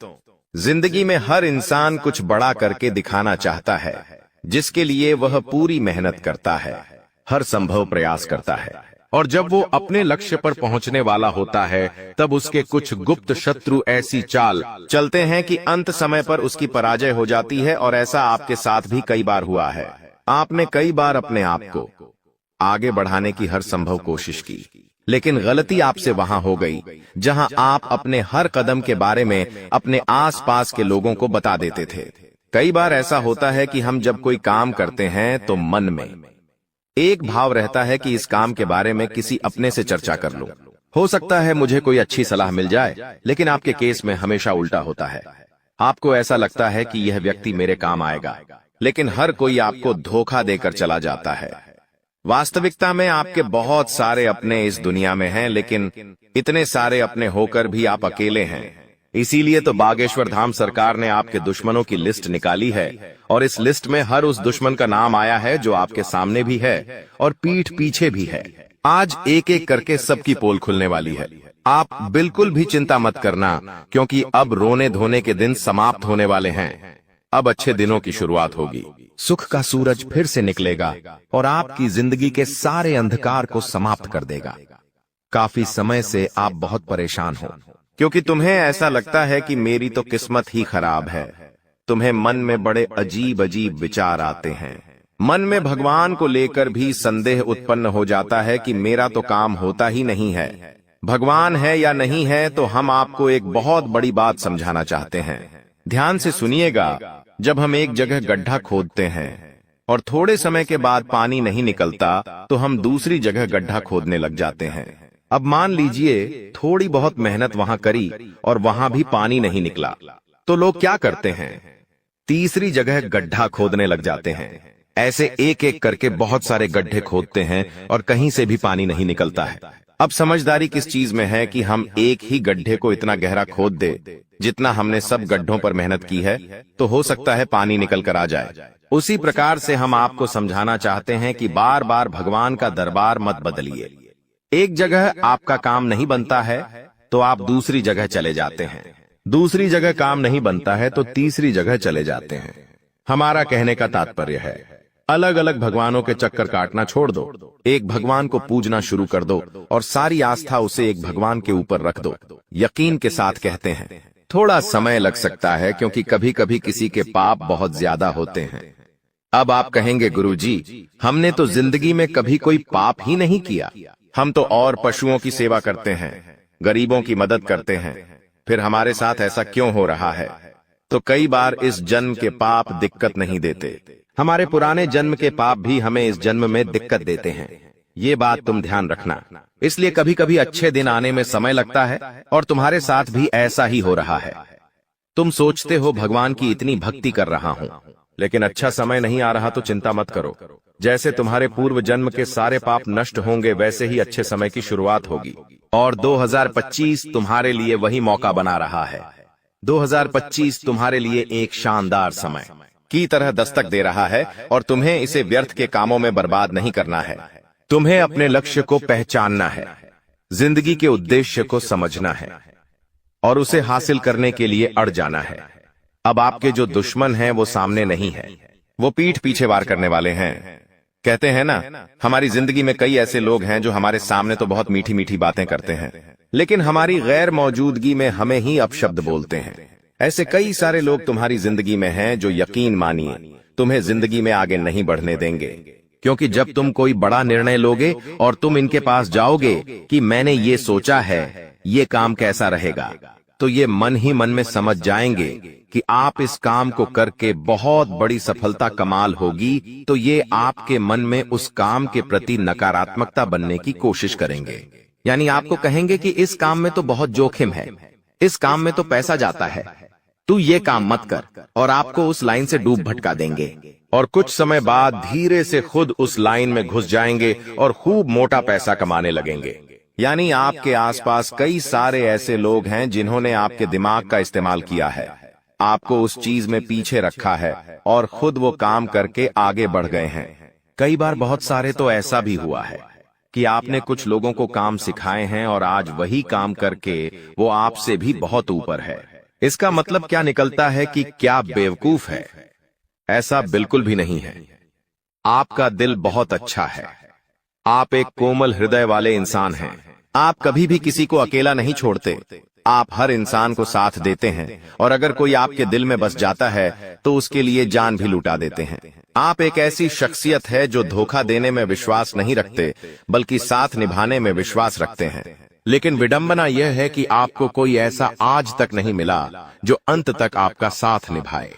जिंदगी में हर इंसान कुछ बड़ा करके दिखाना चाहता है, जिसके लिए वह पूरी मेहनत करता है, हर संभव प्रयास करता है। और जब वो अपने लक्ष्य पर पहुंचने वाला होता है, तब उसके कुछ गुप्त शत्रु ऐसी चाल चलते हैं कि अंत समय पर उसकी पराजय हो जाती है। और ऐसा आपके साथ भी कई बार हुआ है। आपने कई बार अपने आप को आगे बढ़ाने की हर संभव कोशिश की, लेकिन गलती आपसे वहां हो गई जहां आप अपने हर कदम के बारे में अपने आसपास के लोगों को बता देते थे। कई बार ऐसा होता है कि हम जब कोई काम करते हैं तो मन में एक भाव रहता है कि इस काम के बारे में किसी अपने से चर्चा कर लो। हो सकता है मुझे कोई अच्छी सलाह मिल जाए, लेकिन आपके केस में हमेशा उल्टा होता है। आपको ऐसा लगता है कि यह व्यक्ति मेरे काम आएगा, लेकिन हर कोई आपको धोखा देकर चला जाता है। वास्तविकता में आपके बहुत सारे अपने इस दुनिया में हैं, लेकिन इतने सारे अपने होकर भी आप अकेले हैं। इसीलिए तो बागेश्वर धाम सरकार ने आपके दुश्मनों की लिस्ट निकाली है, और इस लिस्ट में हर उस दुश्मन का नाम आया है जो आपके सामने भी है और पीठ पीछे भी है। आज एक एक करके सबकी पोल खुलने वाली है। आप बिल्कुल भी चिंता मत करना, क्योंकि अब रोने धोने के दिन समाप्त होने वाले हैं। अब अच्छे दिनों की शुरुआत होगी। सुख का सूरज फिर से निकलेगा और आपकी जिंदगी के सारे अंधकार को समाप्त कर देगा। काफी समय से आप बहुत परेशान हो, क्योंकि तुम्हें ऐसा लगता है कि मेरी तो किस्मत ही खराब है। तुम्हें मन में बड़े अजीब अजीब विचार आते हैं। मन में भगवान को लेकर भी संदेह उत्पन्न हो जाता है कि मेरा तो काम होता ही नहीं है। भगवान है या नहीं है, तो हम आपको एक बहुत बड़ी बात समझाना चाहते हैं। ध्यान से सुनिएगा। जब हम एक जगह गड्ढा खोदते हैं और थोड़े समय के बाद पानी नहीं निकलता, तो हम दूसरी जगह गड्ढा खोदने लग जाते हैं। अब मान लीजिए थोड़ी बहुत मेहनत वहां करी और वहां भी पानी नहीं निकला, तो लोग क्या करते हैं? तीसरी जगह गड्ढा खोदने लग जाते हैं। ऐसे एक एक करके बहुत सारे गड्ढे खोदते हैं और कहीं से भी पानी नहीं निकलता है। अब समझदारी किस चीज में है कि हम एक ही गड्ढे को इतना गहरा खोद दे जितना हमने सब गड्ढों पर मेहनत की है, तो हो सकता है पानी निकल कर आ जाए। उसी प्रकार से हम आपको समझाना चाहते हैं कि बार बार भगवान का दरबार मत बदलिए। एक जगह आपका काम नहीं बनता है तो आप दूसरी जगह चले जाते हैं, दूसरी जगह काम नहीं बनता है तो तीसरी जगह चले जाते हैं। हमारा कहने का तात्पर्य है, अलग अलग भगवानों के चक्कर काटना छोड़ दो, एक भगवान को पूजना शुरू कर दो और सारी आस्था उसे एक भगवान के ऊपर रख दो। यकीन के साथ कहते हैं, थोड़ा समय लग सकता है क्योंकि कभी कभी किसी के पाप बहुत ज्यादा होते हैं। अब आप कहेंगे, गुरुजी, हमने तो जिंदगी में कभी कोई पाप ही नहीं किया। हम तो और पशुओं की सेवा करते हैं, गरीबों की मदद करते हैं, फिर हमारे साथ ऐसा क्यों हो रहा है? तो कई बार इस जन्म के पाप दिक्कत नहीं देते, हमारे पुराने जन्म के पाप भी हमें इस जन्म में दिक्कत देते हैं। ये बात तुम ध्यान रखना। इसलिए कभी कभी अच्छे दिन आने में समय लगता है और तुम्हारे साथ भी ऐसा ही हो रहा है। तुम सोचते हो भगवान की इतनी भक्ति कर रहा हूं, लेकिन अच्छा समय नहीं आ रहा तो चिंता मत करो। जैसे तुम्हारे पूर्व जन्म के सारे पाप नष्ट होंगे, वैसे ही अच्छे समय की शुरुआत होगी। और 2025 तुम्हारे लिए वही मौका बना रहा है। 2025 तुम्हारे लिए एक शानदार समय की तरह दस्तक दे रहा है और तुम्हें इसे व्यर्थ के कामों में बर्बाद नहीं करना है। तुम्हें अपने लक्ष्य को पहचानना है, जिंदगी के उद्देश्य को समझना है और उसे हासिल करने के लिए अड़ जाना है। अब आपके जो दुश्मन हैं वो सामने नहीं है, वो पीठ पीछे वार करने वाले हैं। कहते हैं ना, हमारी जिंदगी में कई ऐसे लोग हैं जो हमारे सामने तो बहुत मीठी मीठी बातें करते हैं, लेकिन हमारी गैर मौजूदगी में हमें ही अपशब्द बोलते हैं। ऐसे कई सारे लोग तुम्हारी जिंदगी में हैं जो यकीन मानिए तुम्हें जिंदगी में आगे नहीं बढ़ने देंगे, क्योंकि जब तुम कोई बड़ा निर्णय लोगे और तुम इनके पास जाओगे कि मैंने ये सोचा है, ये काम कैसा रहेगा, तो ये मन ही मन में समझ जाएंगे कि आप इस काम को करके बहुत बड़ी सफलता कमाल होगी, तो ये आपके मन में उस काम के प्रति नकारात्मकता बनने की कोशिश करेंगे। यानी आपको कहेंगे कि इस काम में तो बहुत जोखिम है, इस काम में तो पैसा जाता है, तू ये काम मत कर, और आपको उस लाइन से डूब भटका देंगे। और कुछ समय बाद धीरे से खुद उस लाइन में घुस जाएंगे और खूब मोटा पैसा कमाने लगेंगे। यानी आपके आसपास कई सारे ऐसे लोग हैं जिन्होंने आपके दिमाग का इस्तेमाल किया है, आपको उस चीज में पीछे रखा है और खुद वो काम करके आगे बढ़ गए हैं। कई बार बहुत सारे तो ऐसा भी हुआ है कि आपने कुछ लोगों को काम सिखाए हैं और आज वही काम करके वो आपसे भी बहुत ऊपर है। इसका मतलब क्या निकलता है कि क्या बेवकूफ है? ऐसा बिल्कुल भी नहीं है। आपका दिल बहुत अच्छा है, आप एक कोमल हृदय वाले इंसान हैं। आप कभी भी किसी को अकेला नहीं छोड़ते, आप हर इंसान को साथ देते हैं, और अगर कोई आपके दिल में बस जाता है तो उसके लिए जान भी लुटा देते हैं। आप एक ऐसी शख्सियत है जो धोखा देने में विश्वास नहीं रखते, बल्कि साथ निभाने में विश्वास रखते हैं। लेकिन विडंबना यह है कि आपको कोई ऐसा आज तक नहीं मिला जो अंत तक आपका साथ निभाए।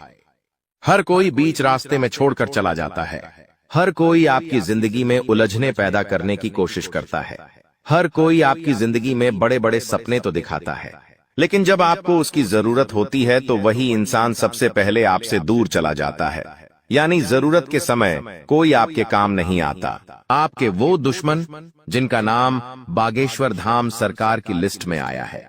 हर कोई बीच रास्ते में छोड़कर चला जाता है, हर कोई आपकी जिंदगी में उलझने पैदा करने की कोशिश करता है, हर कोई आपकी जिंदगी में बड़े बड़े सपने तो दिखाता है, लेकिन जब आपको उसकी जरूरत होती है तो वही इंसान सबसे पहले आपसे दूर चला जाता है। यानी जरूरत के समय कोई आपके काम नहीं आता। आपके वो दुश्मन जिनका नाम बागेश्वर धाम सरकार की लिस्ट में आया है।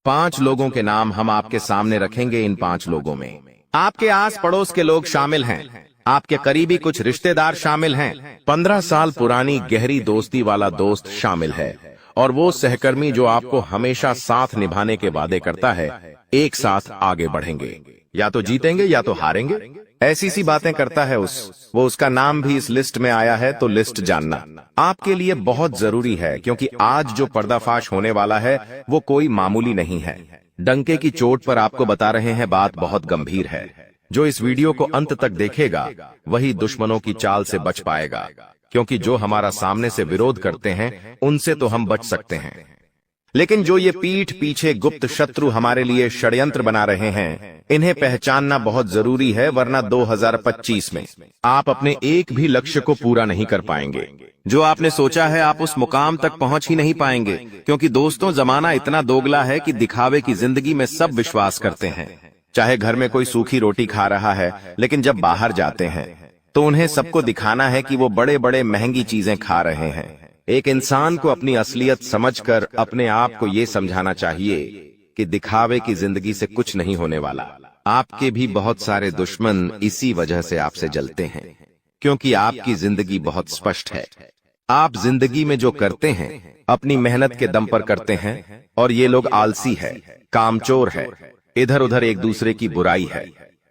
5 लोगों के नाम हम आपके सामने रखेंगे। इन 5 लोगों में आपके आस पड़ोस के लोग शामिल हैं, आपके करीबी कुछ रिश्तेदार शामिल हैं, 15 साल पुरानी गहरी दोस्ती वाला दोस्त शामिल है, और वो सहकर्मी जो आपको हमेशा साथ निभाने के वादे करता है। एक साथ आगे बढ़ेंगे, या तो जीतेंगे या तो हारेंगे, ऐसी सी बातें करता है वो उसका नाम भी इस लिस्ट में आया है। तो लिस्ट जानना आपके लिए बहुत जरूरी है, क्योंकि आज जो पर्दाफाश होने वाला है वो कोई मामूली नहीं है। डंके की चोट पर आपको बता रहे हैं, बात बहुत गंभीर है। जो इस वीडियो को अंत तक देखेगा वही दुश्मनों की चाल से बच पाएगा, क्योंकि जो हमारा सामने से विरोध करते हैं उनसे तो हम बच सकते हैं, लेकिन जो ये पीठ पीछे गुप्त शत्रु हमारे लिए षड्यंत्र बना रहे हैं, इन्हें पहचानना बहुत जरूरी है, वरना 2025 में आप अपने एक भी लक्ष्य को पूरा नहीं कर पाएंगे। जो आपने सोचा है आप उस मुकाम तक पहुंच ही नहीं पाएंगे, क्योंकि दोस्तों जमाना इतना दोगला है कि दिखावे की जिंदगी में सब विश्वास करते हैं। चाहे घर में कोई सूखी रोटी खा रहा है, लेकिन जब बाहर जाते हैं तो उन्हें सबको दिखाना है कि वो बड़े बड़े महंगी चीजें खा रहे हैं। एक इंसान को अपनी असलियत समझकर अपने आप को ये समझाना चाहिए कि दिखावे की जिंदगी से कुछ नहीं होने वाला। आपके भी बहुत सारे दुश्मन इसी वजह से आपसे जलते हैं, क्योंकि आपकी जिंदगी बहुत स्पष्ट है। आप जिंदगी में जो करते हैं अपनी मेहनत के दम पर करते हैं, और ये लोग आलसी है, कामचोर है, इधर उधर एक दूसरे की बुराई है,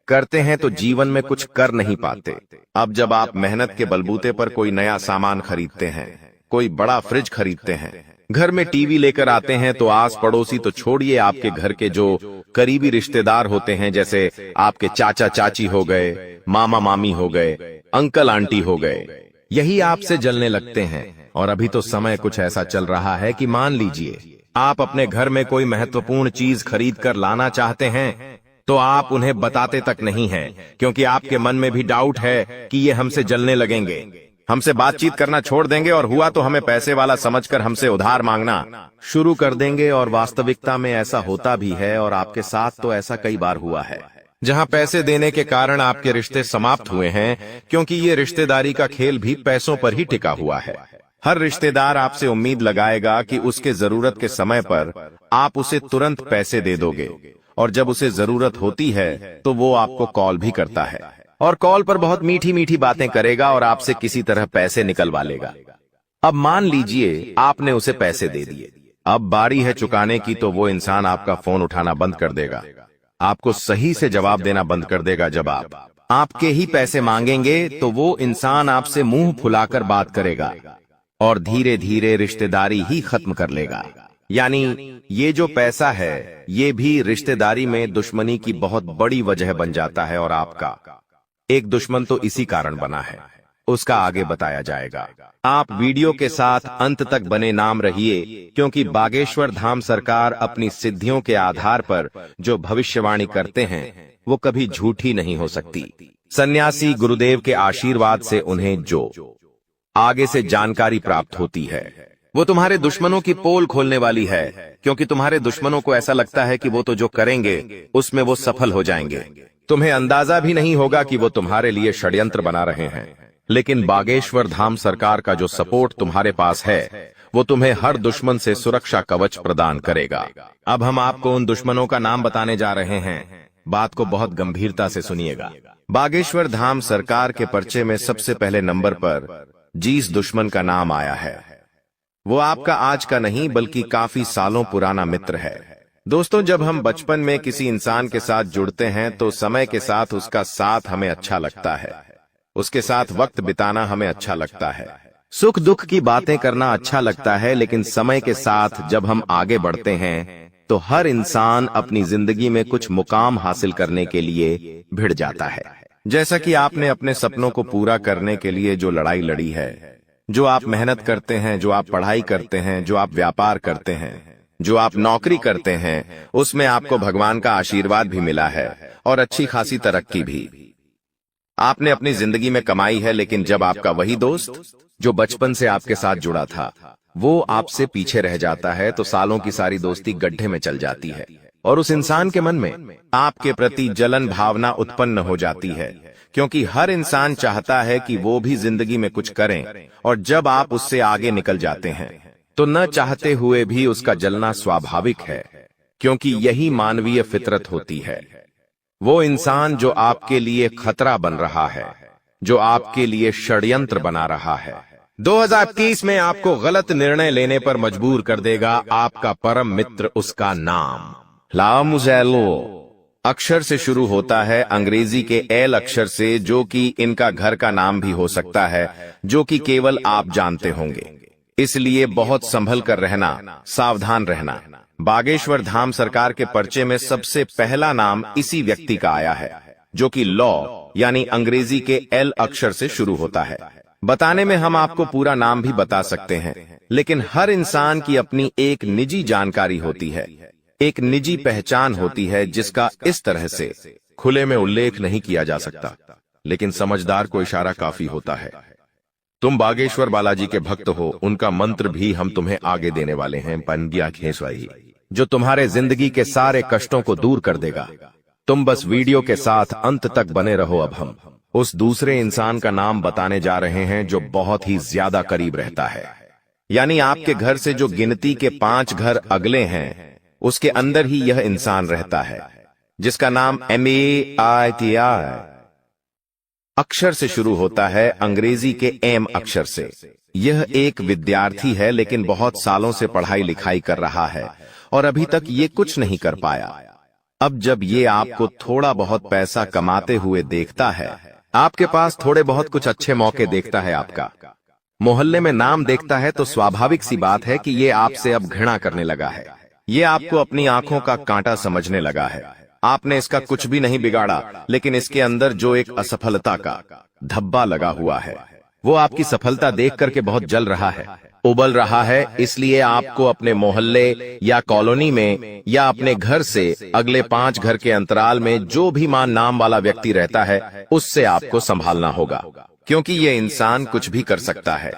करते हैं तो जीवन में कुछ कर नहीं पाते। अब जब आप मेहनत के बलबूते पर कोई नया सामान खरीदते हैं, कोई बड़ा फ्रिज खरीदते हैं, घर में टीवी लेकर आते हैं, तो आस पड़ोसी तो छोड़िए, आपके घर के जो करीबी रिश्तेदार होते हैं, जैसे आपके चाचा चाची हो गए, मामा मामी हो गए, अंकल आंटी हो गए, यही आपसे जलने लगते हैं। और अभी तो समय कुछ ऐसा चल रहा है कि मान लीजिए आप अपने घर में कोई महत्वपूर्ण चीज खरीद कर लाना चाहते हैं, तो आप उन्हें बताते तक नहीं हैं, क्योंकि आपके मन में भी डाउट है कि ये हमसे जलने लगेंगे, हमसे बातचीत करना छोड़ देंगे, और हुआ तो हमें पैसे वाला समझकर हमसे उधार मांगना शुरू कर देंगे। और वास्तविकता में ऐसा होता भी है, और आपके साथ तो ऐसा कई बार हुआ है, जहां पैसे देने के कारण आपके रिश्ते समाप्त हुए हैं, क्योंकि ये रिश्तेदारी का खेल भी पैसों पर ही टिका हुआ है। हर रिश्तेदार आपसे उम्मीद लगाएगा कि उसके जरूरत के समय पर आप उसे तुरंत पैसे दे दोगे, और जब उसे जरूरत होती है तो वो आपको कॉल भी करता है, और कॉल पर बहुत मीठी मीठी बातें करेगा और आपसे किसी तरह पैसे निकलवा लेगा। अब मान लीजिए आपने उसे पैसे दे दिए, अब बारी है चुकाने की, तो वो इंसान आपका फोन उठाना बंद कर देगा, आपको सही से जवाब देना बंद कर देगा। जब आप आपके ही पैसे मांगेंगे तो वो इंसान आपसे मुंह फुलाकर बात करेगा, और धीरे धीरे रिश्तेदारी ही खत्म कर लेगा। यानी ये जो पैसा है ये भी रिश्तेदारी में दुश्मनी की बहुत बड़ी वजह बन जाता है, और आपका एक दुश्मन तो इसी कारण बना है। उसका आगे बताया जाएगा। आप वीडियो के साथ अंत तक बने नाम रहिए, क्योंकि बागेश्वर धाम सरकार अपनी सिद्धियों के आधार पर जो भविष्यवाणी करते हैं वो कभी झूठी नहीं हो सकती। सन्यासी गुरुदेव के आशीर्वाद से उन्हें जो आगे से जानकारी प्राप्त होती है वो तुम्हारे दुश्मनों की पोल खोलने वाली है, क्योंकि तुम्हारे दुश्मनों को ऐसा लगता है कि वो तो जो करेंगे उसमें वो सफल हो जाएंगे। तुम्हें अंदाजा भी नहीं होगा कि वो तुम्हारे लिए षड्यंत्र बना रहे हैं, लेकिन बागेश्वर धाम सरकार का जो सपोर्ट तुम्हारे पास है वो तुम्हें हर दुश्मन से सुरक्षा कवच प्रदान करेगा। अब हम आपको उन दुश्मनों का नाम बताने जा रहे हैं, बात को बहुत गंभीरता से सुनिएगा। बागेश्वर धाम सरकार के पर्चे में सबसे पहले नंबर पर जिस दुश्मन का नाम आया है वो आपका आज का नहीं बल्कि काफी सालों पुराना मित्र है। दोस्तों, जब हम बचपन में किसी इंसान के साथ जुड़ते हैं तो समय के साथ उसका साथ हमें अच्छा लगता है, उसके साथ वक्त बिताना हमें अच्छा लगता है, सुख दुख की बातें करना अच्छा लगता है। लेकिन समय के साथ जब हम आगे बढ़ते हैं तो हर इंसान अपनी जिंदगी में कुछ मुकाम हासिल करने के लिए भिड़ जाता है। जैसा कि आपने अपने सपनों को पूरा करने के लिए जो लड़ाई लड़ी है, जो आप मेहनत करते हैं, जो आप पढ़ाई करते हैं, जो आप व्यापार करते हैं, जो आप नौकरी करते हैं, उसमें आपको भगवान का आशीर्वाद भी मिला है और अच्छी खासी तरक्की भी आपने अपनी जिंदगी में कमाई है। लेकिन जब आपका वही दोस्त जो बचपन से आपके साथ जुड़ा था वो आपसे पीछे रह जाता है तो सालों की सारी दोस्ती गड्ढे में चल जाती है और उस इंसान के मन में आपके प्रति जलन भावना उत्पन्न हो जाती है, क्योंकि हर इंसान चाहता है कि वो भी जिंदगी में कुछ करें। और जब आप उससे आगे निकल जाते हैं तो न चाहते हुए भी उसका जलना स्वाभाविक है, क्योंकि यही मानवीय फितरत होती है। वो इंसान जो आपके लिए खतरा बन रहा है, जो आपके लिए षड्यंत्र बना रहा है, 2030 में आपको गलत निर्णय लेने पर मजबूर कर देगा। आपका परम मित्र, उसका नाम लामुज़ेलो अक्षर से शुरू होता है, अंग्रेजी के एल अक्षर से, जो कि इनका घर का नाम भी हो सकता है, जो कि केवल आप जानते होंगे। इसलिए बहुत संभल कर रहना, सावधान रहना। बागेश्वर धाम सरकार के पर्चे में सबसे पहला नाम इसी व्यक्ति का आया है, जो कि लॉ यानी अंग्रेजी के एल अक्षर से शुरू होता है। बताने में हम आपको पूरा नाम भी बता सकते हैं, लेकिन हर इंसान की अपनी एक निजी जानकारी होती है, एक निजी पहचान होती है, जिसका इस तरह से खुले में उल्लेख नहीं किया जा सकता, लेकिन समझदार को इशारा काफी होता है। तुम बागेश्वर बालाजी के भक्त हो, उनका मंत्र भी हम तुम्हें आगे देने वाले हैं, पनगिया खेसवाई, जो तुम्हारे जिंदगी के सारे कष्टों को दूर कर देगा। तुम बस वीडियो के साथ अंत तक बने रहो। अब हम उस दूसरे इंसान का नाम बताने जा रहे हैं जो बहुत ही ज्यादा करीब रहता है, यानी आपके घर से जो गिनती के 5 घर अगले हैं उसके अंदर ही यह इंसान रहता है, जिसका नाम MEITI अक्षर से शुरू होता है, अंग्रेजी के एम अक्षर से। यह एक विद्यार्थी है, लेकिन बहुत सालों से पढ़ाई लिखाई कर रहा है और अभी तक ये कुछ नहीं कर पाया। अब जब ये आपको थोड़ा बहुत पैसा कमाते हुए देखता है, आपके पास थोड़े बहुत कुछ अच्छे मौके देखता है, आपका मोहल्ले में नाम देखता है, तो स्वाभाविक सी बात है कि ये आपसे अब घृणा करने लगा है। ये आपको अपनी आंखों का कांटा समझने लगा है। आपने इसका कुछ भी नहीं बिगाड़ा, लेकिन इसके अंदर जो एक असफलता का धब्बा लगा हुआ है वो आपकी सफलता देख करके बहुत जल रहा है, उबल रहा है। इसलिए आपको अपने मोहल्ले या कॉलोनी में या अपने घर से अगले 5 घर के अंतराल में जो भी नाम वाला व्यक्ति रहता है उससे आपको संभालना होगा, क्योंकि ये इंसान कुछ भी कर सकता है।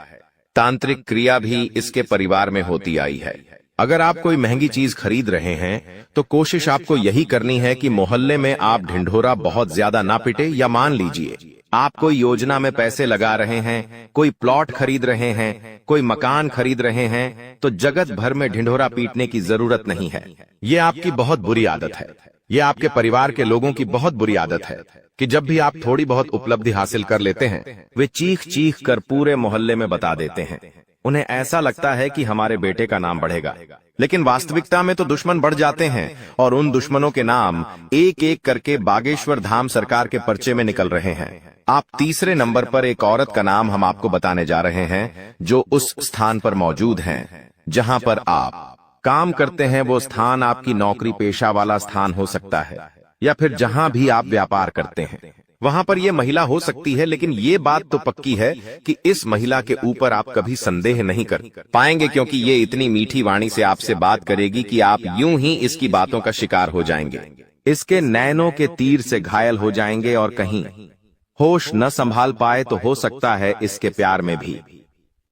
तांत्रिक क्रिया भी इसके परिवार में होती आई है। अगर आप कोई महंगी चीज खरीद रहे हैं तो कोशिश आपको यही करनी है कि मोहल्ले में आप ढिंढोरा बहुत ज्यादा ना पिटे। या मान लीजिए आप कोई योजना में पैसे लगा रहे हैं, कोई प्लॉट खरीद रहे हैं, कोई मकान खरीद रहे हैं, तो जगत भर में ढिंढोरा पीटने की जरूरत नहीं है। ये आपकी बहुत बुरी आदत है, ये आपके परिवार के लोगों की बहुत बुरी आदत है कि जब भी आप थोड़ी बहुत उपलब्धि हासिल कर लेते हैं वे चीख चीख कर पूरे मोहल्ले में बता देते हैं। उन्हें ऐसा लगता है कि हमारे बेटे का नाम बढ़ेगा, लेकिन वास्तविकता में तो दुश्मन बढ़ जाते हैं और उन दुश्मनों के नाम एक एक करके बागेश्वर धाम सरकार के पर्चे में निकल रहे हैं। आप तीसरे नंबर पर एक औरत का नाम हम आपको बताने जा रहे हैं, जो उस स्थान पर मौजूद हैं जहां पर आप काम करते हैं। वो स्थान आपकी नौकरी पेशा वाला स्थान हो सकता है, या फिर जहां भी आप व्यापार करते हैं। वहां पर यह महिला हो सकती है, लेकिन ये बात तो पक्की है कि इस महिला के ऊपर आप कभी संदेह नहीं कर पाएंगे, क्योंकि ये इतनी मीठी वाणी से आपसे बात करेगी कि आप यूं ही इसकी बातों का शिकार हो जाएंगे, इसके नैनों के तीर से घायल हो जाएंगे और कहीं होश न संभाल पाए तो हो सकता है इसके प्यार में भी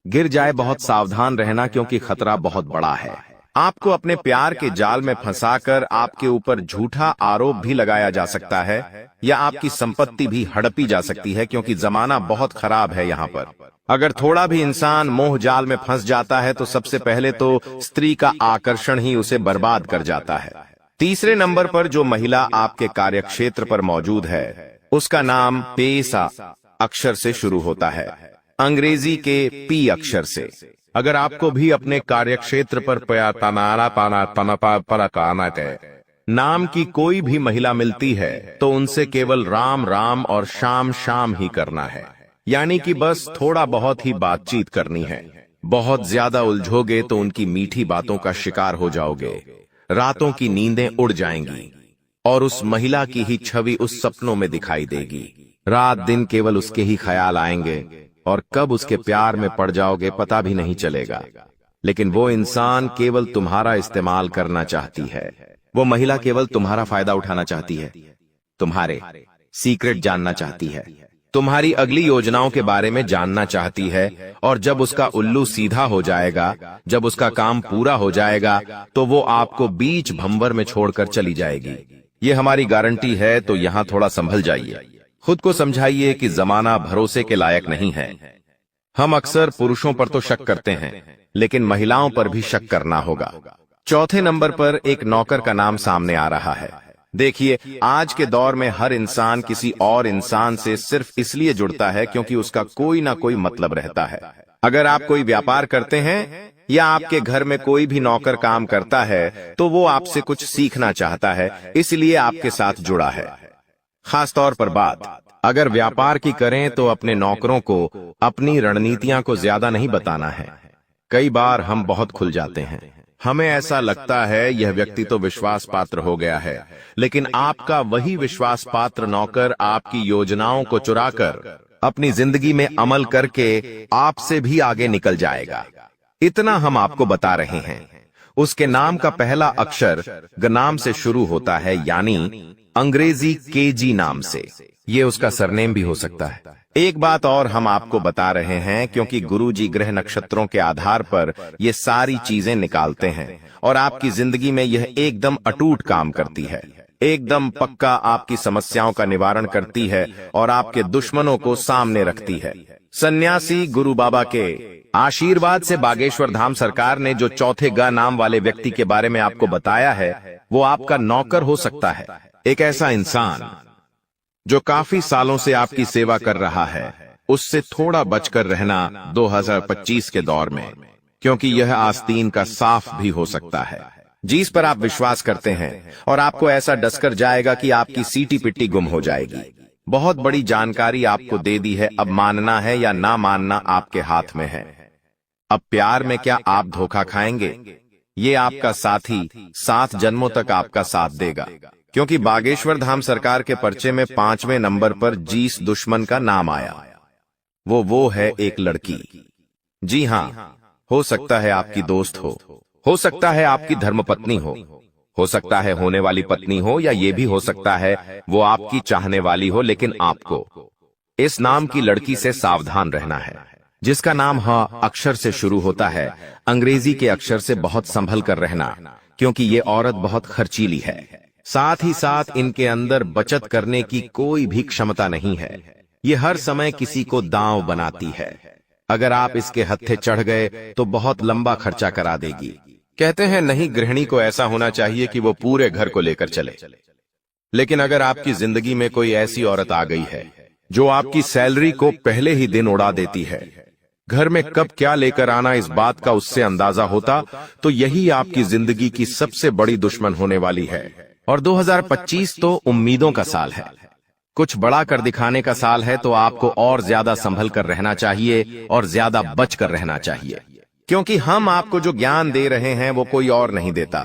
गिर जाए। बहुत सावधान रहना, क्योंकि खतरा बहुत बड़ा है। आपको अपने प्यार के जाल में फंसाकर आपके ऊपर झूठा आरोप भी लगाया जा सकता है, या आपकी संपत्ति भी हड़पी जा सकती है, क्योंकि जमाना बहुत खराब है यहाँ पर। अगर थोड़ा भी इंसान मोह जाल में फंस जाता है तो सबसे पहले तो स्त्री का आकर्षण ही उसे बर्बाद कर जाता है। तीसरे नंबर पर जो महिला आपके कार्यक्षेत्र पर मौजूद है, उसका नाम पेसा अक्षर से शुरू होता है, अंग्रेजी के पी अक्षर से। अगर आपको भी अपने कार्यक्षेत्र पर नाम की कोई भी महिला मिलती है तो उनसे केवल राम राम और शाम शाम ही करना है, यानी कि बस थोड़ा बहुत ही बातचीत करनी है। बहुत ज्यादा उलझोगे तो उनकी मीठी बातों का शिकार हो जाओगे, रातों की नींदें उड़ जाएंगी और उस महिला की ही छवि उस सपनों में दिखाई देगी। रात दिन केवल उसके ही ख्याल आएंगे और कब उसके प्यार में पड़ जाओगे पता भी नहीं चलेगा। लेकिन वो इंसान केवल तुम्हारा इस्तेमाल करना चाहती है, वो महिला केवल तुम्हारा फायदा उठाना चाहती है, तुम्हारे सीक्रेट जानना चाहती है, तुम्हारी अगली योजनाओं के बारे में जानना चाहती है, और जब उसका उल्लू सीधा हो जाएगा, जब उसका काम पूरा हो जाएगा, तो वो आपको बीच भंवर में छोड़कर चली जाएगी। ये हमारी गारंटी है, तो यहां थोड़ा संभल जाइए, खुद को समझाइए कि जमाना भरोसे के लायक नहीं है। हम अक्सर पुरुषों पर तो शक करते हैं, लेकिन महिलाओं पर भी शक करना होगा। चौथे नंबर पर एक नौकर का नाम सामने आ रहा है। देखिए, आज के दौर में हर इंसान किसी और इंसान से सिर्फ इसलिए जुड़ता है क्योंकि उसका कोई ना कोई मतलब रहता है। अगर आप कोई व्यापार करते हैं या आपके घर में कोई भी नौकर काम करता है, तो वो आपसे कुछ सीखना चाहता है, इसलिए आपके साथ जुड़ा है। खास तौर पर बात अगर व्यापार की करें तो अपने नौकरों को अपनी रणनीतियां को ज्यादा नहीं बताना है। कई बार हम बहुत खुल जाते हैं, हमें ऐसा लगता है यह व्यक्ति तो विश्वास पात्र हो गया है, लेकिन आपका वही विश्वास पात्र नौकर आपकी योजनाओं को चुराकर अपनी जिंदगी में अमल करके आपसे भी आगे निकल जाएगा। इतना हम आपको बता रहे हैं। उसके नाम का पहला अक्षर ग नाम से शुरू होता है, यानी अंग्रेजी केजी नाम से। ये उसका सरनेम भी हो सकता है। एक बात और हम आपको बता रहे हैं, क्योंकि गुरुजी ग्रह नक्षत्रों के आधार पर ये सारी चीजें निकालते हैं और आपकी जिंदगी में यह एकदम अटूट काम करती है, एकदम पक्का आपकी समस्याओं का निवारण करती है और आपके दुश्मनों को सामने रखती है। सन्यासी गुरु बाबा के आशीर्वाद से बागेश्वर धाम सरकार ने जो चौथे ग नाम वाले व्यक्ति के बारे में आपको बताया है, वो आपका नौकर हो सकता है। एक ऐसा इंसान जो काफी सालों से आपकी सेवा कर रहा है, उससे थोड़ा बचकर रहना 2025 के दौर में, क्योंकि यह आस्तीन का साफ भी हो सकता है जिस पर आप विश्वास करते हैं, और आपको ऐसा डसकर जाएगा कि आपकी सीटी पिट्टी गुम हो जाएगी। बहुत बड़ी जानकारी आपको दे दी है, अब मानना है या ना मानना आपके हाथ में है। अब प्यार में क्या आप धोखा खाएंगे? ये आपका साथी 7 जन्मों तक आपका साथ देगा, क्योंकि बागेश्वर धाम सरकार के पर्चे में 5वें नंबर पर जिस दुश्मन का नाम आया, वो है एक लड़की। जी हाँ, हो सकता है आपकी दोस्त हो सकता है आपकी धर्मपत्नी हो सकता है होने वाली पत्नी हो, या ये भी हो सकता है वो आपकी चाहने वाली हो, लेकिन आपको इस नाम की लड़की से सावधान रहना है, जिसका नाम ह अक्षर से शुरू होता है, अंग्रेजी के अक्षर से बहुत संभल कर रहना, क्योंकि ये औरत बहुत खर्चीली है। साथ ही साथ इनके अंदर बचत करने की कोई भी क्षमता नहीं है। ये हर समय किसी को दांव बनाती है। अगर आप इसके हत्थे चढ़ गए तो बहुत लंबा खर्चा करा देगी। कहते हैं नहीं, गृहिणी को ऐसा होना चाहिए कि वो पूरे घर को लेकर चले, लेकिन अगर आपकी जिंदगी में कोई ऐसी औरत आ गई है जो आपकी सैलरी को पहले ही दिन उड़ा देती है, घर में कब क्या लेकर आना इस बात का उससे अंदाजा होता, तो यही आपकी जिंदगी की सबसे बड़ी दुश्मन होने वाली है। और 2025 तो उम्मीदों का साल है, कुछ बड़ा कर दिखाने का साल है, तो आपको और ज्यादा संभल कर रहना चाहिए और ज्यादा बच कर रहना चाहिए, क्योंकि हम आपको जो ज्ञान दे रहे हैं वो कोई और नहीं देता।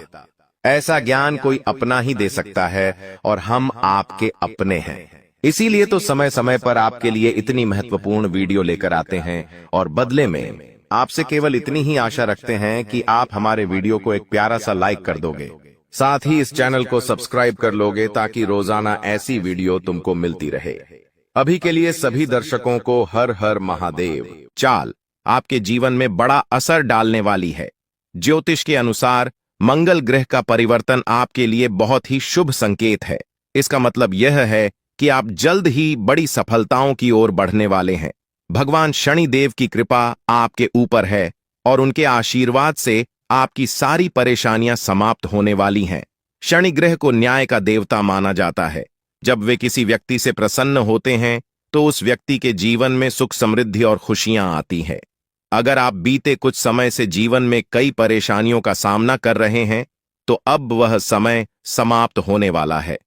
ऐसा ज्ञान कोई अपना ही दे सकता है, और हम आपके अपने हैं। इसीलिए तो समय समय पर आपके लिए इतनी महत्वपूर्ण वीडियो लेकर आते हैं और बदले में आपसे केवल इतनी ही आशा रखते हैं कि आप हमारे वीडियो को एक प्यारा सा लाइक कर दोगे, साथ ही इस चैनल को सब्सक्राइब कर लोगे ताकि रोजाना ऐसी वीडियो तुमको मिलती रहे। अभी के लिए सभी दर्शकों को हर हर महादेव। चाल आपके जीवन में बड़ा असर डालने वाली है। ज्योतिष के अनुसार मंगल ग्रह का परिवर्तन आपके लिए बहुत ही शुभ संकेत है। इसका मतलब यह है कि आप जल्द ही बड़ी सफलताओं की ओर बढ़ने वाले हैं। भगवान शनि देव की कृपा आपके ऊपर है और उनके आशीर्वाद से आपकी सारी परेशानियां समाप्त होने वाली हैं। शनि ग्रह को न्याय का देवता माना जाता है। जब वे किसी व्यक्ति से प्रसन्न होते हैं तो उस व्यक्ति के जीवन में सुख समृद्धि और खुशियां आती हैं। अगर आप बीते कुछ समय से जीवन में कई परेशानियों का सामना कर रहे हैं तो अब वह समय समाप्त होने वाला है।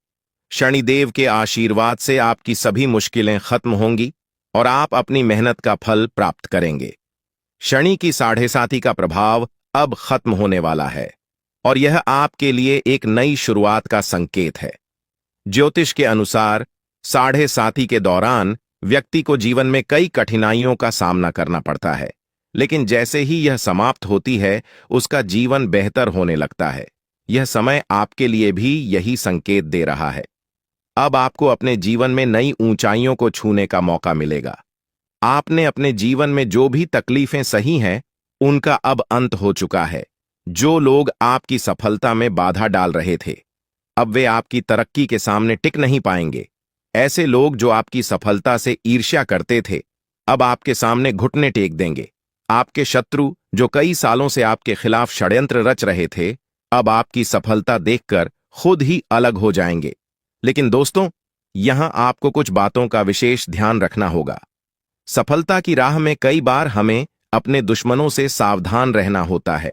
शनिदेव के आशीर्वाद से आपकी सभी मुश्किलें खत्म होंगी और आप अपनी मेहनत का फल प्राप्त करेंगे। शनि की 7.5 का प्रभाव अब खत्म होने वाला है और यह आपके लिए एक नई शुरुआत का संकेत है। ज्योतिष के अनुसार 7.5 के दौरान व्यक्ति को जीवन में कई कठिनाइयों का सामना करना पड़ता है, लेकिन जैसे ही यह समाप्त होती है उसका जीवन बेहतर होने लगता है। यह समय आपके लिए भी यही संकेत दे रहा है। अब आपको अपने जीवन में नई ऊंचाइयों को छूने का मौका मिलेगा। आपने अपने जीवन में जो भी तकलीफें सही हैं उनका अब अंत हो चुका है। जो लोग आपकी सफलता में बाधा डाल रहे थे अब वे आपकी तरक्की के सामने टिक नहीं पाएंगे। ऐसे लोग जो आपकी सफलता से ईर्ष्या करते थे अब आपके सामने घुटने टेक देंगे। आपके शत्रु जो कई सालों से आपके खिलाफ षड्यंत्र रच रहे थे अब आपकी सफलता देखकर खुद ही अलग हो जाएंगे। लेकिन दोस्तों, यहां आपको कुछ बातों का विशेष ध्यान रखना होगा। सफलता की राह में कई बार हमें अपने दुश्मनों से सावधान रहना होता है।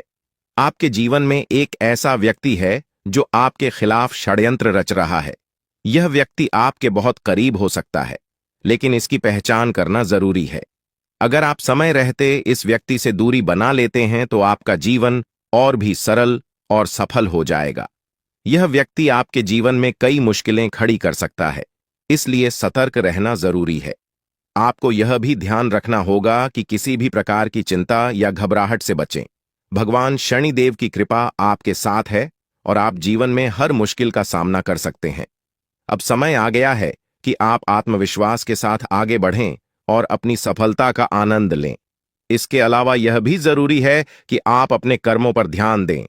आपके जीवन में एक ऐसा व्यक्ति है जो आपके खिलाफ षड्यंत्र रच रहा है। यह व्यक्ति आपके बहुत करीब हो सकता है, लेकिन इसकी पहचान करना जरूरी है। अगर आप समय रहते इस व्यक्ति से दूरी बना लेते हैं तो आपका जीवन और भी सरल और सफल हो जाएगा। यह व्यक्ति आपके जीवन में कई मुश्किलें खड़ी कर सकता है, इसलिए सतर्क रहना जरूरी है। आपको यह भी ध्यान रखना होगा कि किसी भी प्रकार की चिंता या घबराहट से बचें। भगवान शनि देव की कृपा आपके साथ है और आप जीवन में हर मुश्किल का सामना कर सकते हैं। अब समय आ गया है कि आप आत्मविश्वास के साथ आगे बढ़ें और अपनी सफलता का आनंद लें। इसके अलावा यह भी जरूरी है कि आप अपने कर्मों पर ध्यान दें।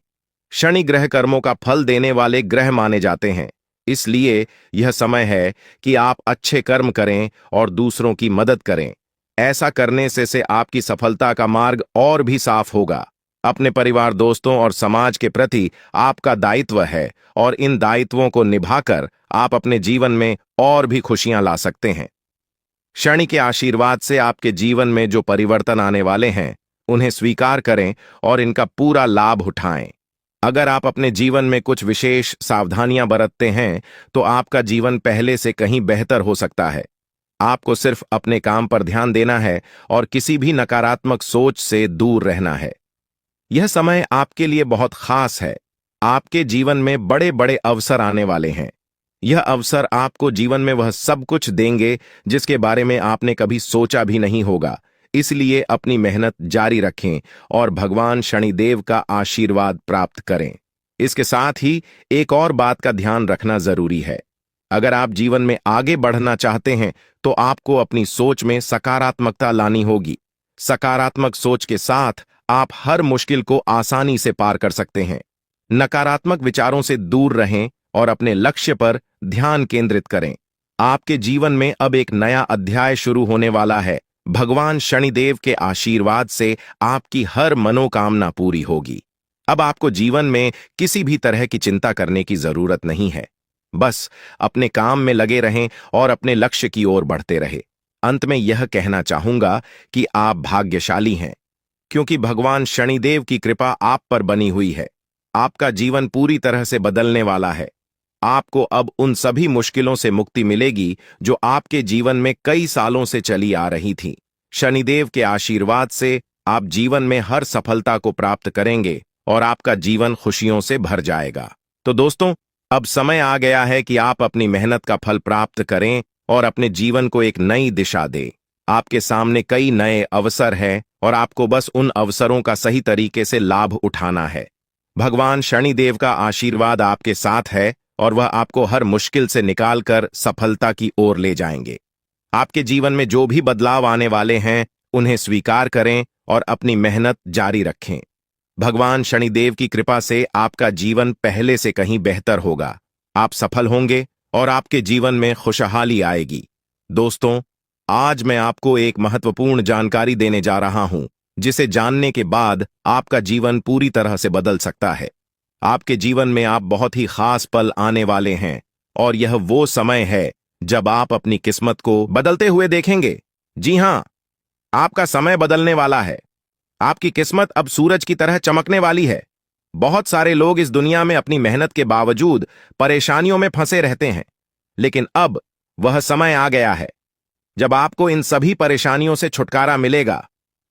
शनि ग्रह कर्मों का फल देने वाले ग्रह माने जाते हैं, इसलिए यह समय है कि आप अच्छे कर्म करें और दूसरों की मदद करें। ऐसा करने से आपकी सफलता का मार्ग और भी साफ होगा। अपने परिवार, दोस्तों और समाज के प्रति आपका दायित्व है और इन दायित्वों को निभाकर आप अपने जीवन में और भी खुशियां ला सकते हैं। शनि के आशीर्वाद से आपके जीवन में जो परिवर्तन आने वाले हैं उन्हें स्वीकार करें और इनका पूरा लाभ उठाएं। अगर आप अपने जीवन में कुछ विशेष सावधानियां बरतते हैं तो आपका जीवन पहले से कहीं बेहतर हो सकता है। आपको सिर्फ अपने काम पर ध्यान देना है और किसी भी नकारात्मक सोच से दूर रहना है। यह समय आपके लिए बहुत खास है। आपके जीवन में बड़े बड़े अवसर आने वाले हैं। यह अवसर आपको जीवन में वह सब कुछ देंगे जिसके बारे में आपने कभी सोचा भी नहीं होगा। इसलिए अपनी मेहनत जारी रखें और भगवान शनिदेव का आशीर्वाद प्राप्त करें। इसके साथ ही एक और बात का ध्यान रखना जरूरी है। अगर आप जीवन में आगे बढ़ना चाहते हैं तो आपको अपनी सोच में सकारात्मकता लानी होगी। सकारात्मक सोच के साथ आप हर मुश्किल को आसानी से पार कर सकते हैं। नकारात्मक विचारों से दूर रहें और अपने लक्ष्य पर ध्यान केंद्रित करें। आपके जीवन में अब एक नया अध्याय शुरू होने वाला है। भगवान शनिदेव के आशीर्वाद से आपकी हर मनोकामना पूरी होगी। अब आपको जीवन में किसी भी तरह की चिंता करने की जरूरत नहीं है। बस अपने काम में लगे रहें और अपने लक्ष्य की ओर बढ़ते रहें। अंत में यह कहना चाहूंगा कि आप भाग्यशाली हैं, क्योंकि भगवान शनिदेव की कृपा आप पर बनी हुई है। आपका जीवन पूरी तरह से बदलने वाला है। आपको अब उन सभी मुश्किलों से मुक्ति मिलेगी जो आपके जीवन में कई सालों से चली आ रही थी। शनिदेव के आशीर्वाद से आप जीवन में हर सफलता को प्राप्त करेंगे और आपका जीवन खुशियों से भर जाएगा। तो दोस्तों, अब समय आ गया है कि आप अपनी मेहनत का फल प्राप्त करें और अपने जीवन को एक नई दिशा दें। आपके सामने कई नए अवसर हैं और आपको बस उन अवसरों का सही तरीके से लाभ उठाना है। भगवान शनिदेव का आशीर्वाद आपके साथ है और वह आपको हर मुश्किल से निकालकर सफलता की ओर ले जाएंगे। आपके जीवन में जो भी बदलाव आने वाले हैं उन्हें स्वीकार करें और अपनी मेहनत जारी रखें। भगवान शनिदेव की कृपा से आपका जीवन पहले से कहीं बेहतर होगा। आप सफल होंगे और आपके जीवन में खुशहाली आएगी। दोस्तों, आज मैं आपको एक महत्वपूर्ण जानकारी देने जा रहा हूं, जिसे जानने के बाद आपका जीवन पूरी तरह से बदल सकता है। आपके जीवन में आप बहुत ही खास पल आने वाले हैं और यह वो समय है जब आप अपनी किस्मत को बदलते हुए देखेंगे। जी हां, आपका समय बदलने वाला है। आपकी किस्मत अब सूरज की तरह चमकने वाली है। बहुत सारे लोग इस दुनिया में अपनी मेहनत के बावजूद परेशानियों में फंसे रहते हैं, लेकिन अब वह समय आ गया है जब आपको इन सभी परेशानियों से छुटकारा मिलेगा।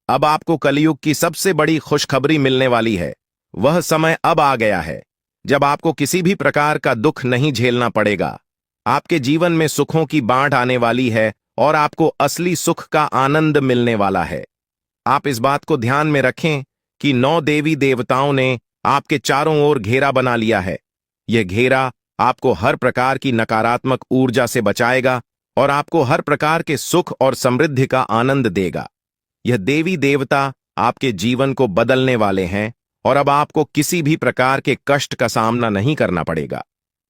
अब आपको कलयुग की सबसे बड़ी खुशखबरी मिलने वाली है। वह समय अब आ गया है जब आपको किसी भी प्रकार का दुख नहीं झेलना पड़ेगा। आपके जीवन में सुखों की बाढ़ आने वाली है और आपको असली सुख का आनंद मिलने वाला है। आप इस बात को ध्यान में रखें कि 9 देवी देवताओं ने आपके चारों ओर घेरा बना लिया है। यह घेरा आपको हर प्रकार की नकारात्मक ऊर्जा से बचाएगा और आपको हर प्रकार के सुख और समृद्धि का आनंद देगा। यह देवी देवता आपके जीवन को बदलने वाले हैं और अब आपको किसी भी प्रकार के कष्ट का सामना नहीं करना पड़ेगा।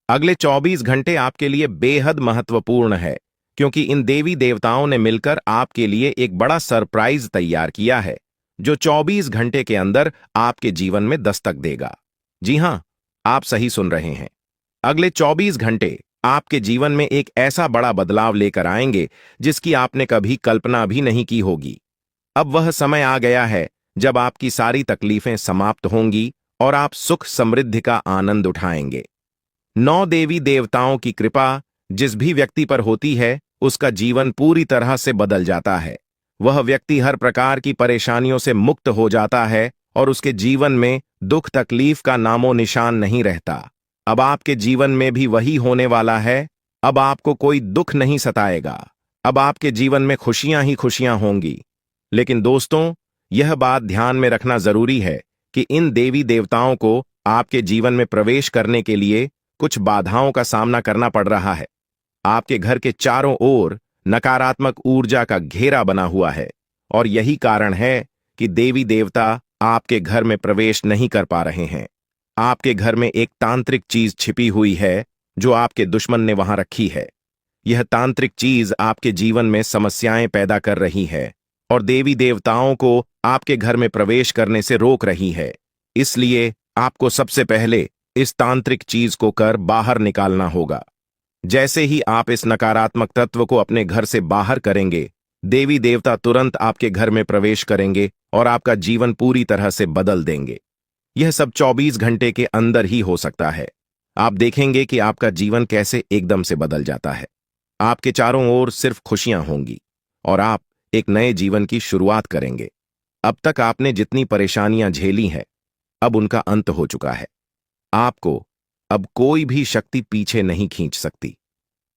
अगले 24 घंटे आपके लिए बेहद महत्वपूर्ण है, क्योंकि इन देवी देवताओं ने मिलकर आपके लिए एक बड़ा सरप्राइज तैयार किया है, जो 24 घंटे के अंदर आपके जीवन में दस्तक देगा। जी हां, आप सही सुन रहे हैं। अगले 24 घंटे आपके जीवन में एक ऐसा बड़ा बदलाव लेकर आएंगे जिसकी आपने कभी कल्पना भी नहीं की होगी। अब वह समय आ गया है जब आपकी सारी तकलीफें समाप्त होंगी और आप सुख समृद्धि का आनंद उठाएंगे। 9 देवी देवताओं की कृपा जिस भी व्यक्ति पर होती है, उसका जीवन पूरी तरह से बदल जाता है। वह व्यक्ति हर प्रकार की परेशानियों से मुक्त हो जाता है और उसके जीवन में दुख तकलीफ का नामो निशान नहीं रहता। अब आपके जीवन में भी वही होने वाला है। अब आपको कोई दुख नहीं सताएगा। अब आपके जीवन में खुशियां ही खुशियां होंगी। लेकिन दोस्तों, यह बात ध्यान में रखना जरूरी है कि इन देवी देवताओं को आपके जीवन में प्रवेश करने के लिए कुछ बाधाओं का सामना करना पड़ रहा है। आपके घर के चारों ओर नकारात्मक ऊर्जा का घेरा बना हुआ है और यही कारण है कि देवी देवता आपके घर में प्रवेश नहीं कर पा रहे हैं। आपके घर में एक तांत्रिक चीज छिपी हुई है जो आपके दुश्मन ने वहां रखी है। यह तांत्रिक चीज आपके जीवन में समस्याएं पैदा कर रही है और देवी देवताओं को आपके घर में प्रवेश करने से रोक रही है। इसलिए आपको सबसे पहले इस तांत्रिक चीज को कर बाहर निकालना होगा। जैसे ही आप इस नकारात्मक तत्व को अपने घर से बाहर करेंगे, देवी देवता तुरंत आपके घर में प्रवेश करेंगे और आपका जीवन पूरी तरह से बदल देंगे। यह सब 24 घंटे के अंदर ही हो सकता है। आप देखेंगे कि आपका जीवन कैसे एकदम से बदल जाता है। आपके चारों ओर सिर्फ खुशियां होंगी और आप एक नए जीवन की शुरुआत करेंगे। अब तक आपने जितनी परेशानियां झेली हैं, अब उनका अंत हो चुका है। आपको अब कोई भी शक्ति पीछे नहीं खींच सकती,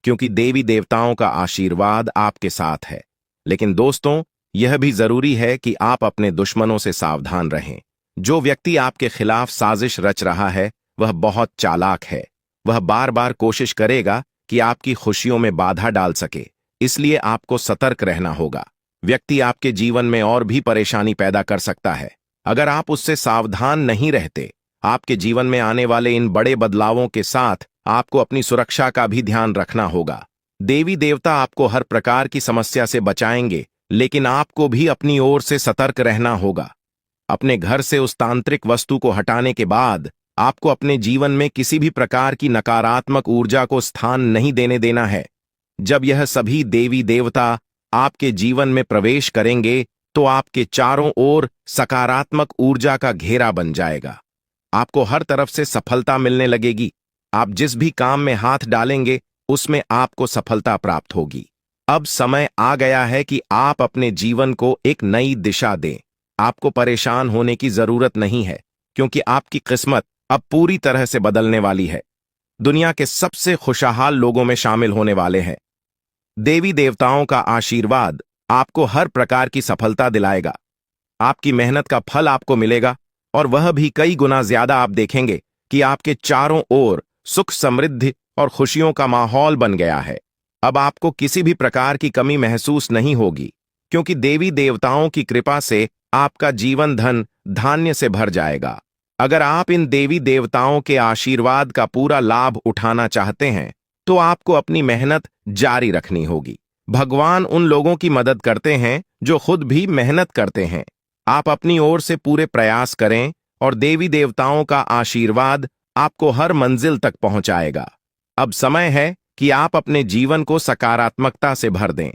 क्योंकि देवी देवताओं का आशीर्वाद आपके साथ है। लेकिन दोस्तों, यह भी जरूरी है कि आप अपने दुश्मनों से सावधान रहें। जो व्यक्ति आपके खिलाफ साजिश रच रहा है, वह बहुत चालाक है। वह बार बार कोशिश करेगा कि आपकी खुशियों में बाधा डाल सके, इसलिए आपको सतर्क रहना होगा। व्यक्ति आपके जीवन में और भी परेशानी पैदा कर सकता है। अगर आप उससे सावधान नहीं रहते, आपके जीवन में आने वाले इन बड़े बदलावों के साथ आपको अपनी सुरक्षा का भी ध्यान रखना होगा। देवी देवता आपको हर प्रकार की समस्या से बचाएंगे, लेकिन आपको भी अपनी ओर से सतर्क रहना होगा। अपने घर से उस तांत्रिक वस्तु को हटाने के बाद आपको अपने जीवन में किसी भी प्रकार की नकारात्मक ऊर्जा को स्थान नहीं देने देना है। जब यह सभी देवी देवता आपके जीवन में प्रवेश करेंगे, तो आपके चारों ओर सकारात्मक ऊर्जा का घेरा बन जाएगा। आपको हर तरफ से सफलता मिलने लगेगी। आप जिस भी काम में हाथ डालेंगे, उसमें आपको सफलता प्राप्त होगी। अब समय आ गया है कि आप अपने जीवन को एक नई दिशा दें। आपको परेशान होने की जरूरत नहीं है, क्योंकि आपकी किस्मत अब पूरी तरह से बदलने वाली है। दुनिया के सबसे खुशहाल लोगों में शामिल होने वाले हैं। देवी देवताओं का आशीर्वाद आपको हर प्रकार की सफलता दिलाएगा। आपकी मेहनत का फल आपको मिलेगा और वह भी कई गुना ज्यादा। आप देखेंगे कि आपके चारों ओर सुख, समृद्धि और खुशियों का माहौल बन गया है। अब आपको किसी भी प्रकार की कमी महसूस नहीं होगी, क्योंकि देवी देवताओं की कृपा से आपका जीवन धन धान्य से भर जाएगा। अगर आप इन देवी देवताओं के आशीर्वाद का पूरा लाभ उठाना चाहते हैं तो आपको अपनी मेहनत जारी रखनी होगी। भगवान उन लोगों की मदद करते हैं जो खुद भी मेहनत करते हैं। आप अपनी ओर से पूरे प्रयास करें और देवी देवताओं का आशीर्वाद आपको हर मंजिल तक पहुंचाएगा। अब समय है कि आप अपने जीवन को सकारात्मकता से भर दें।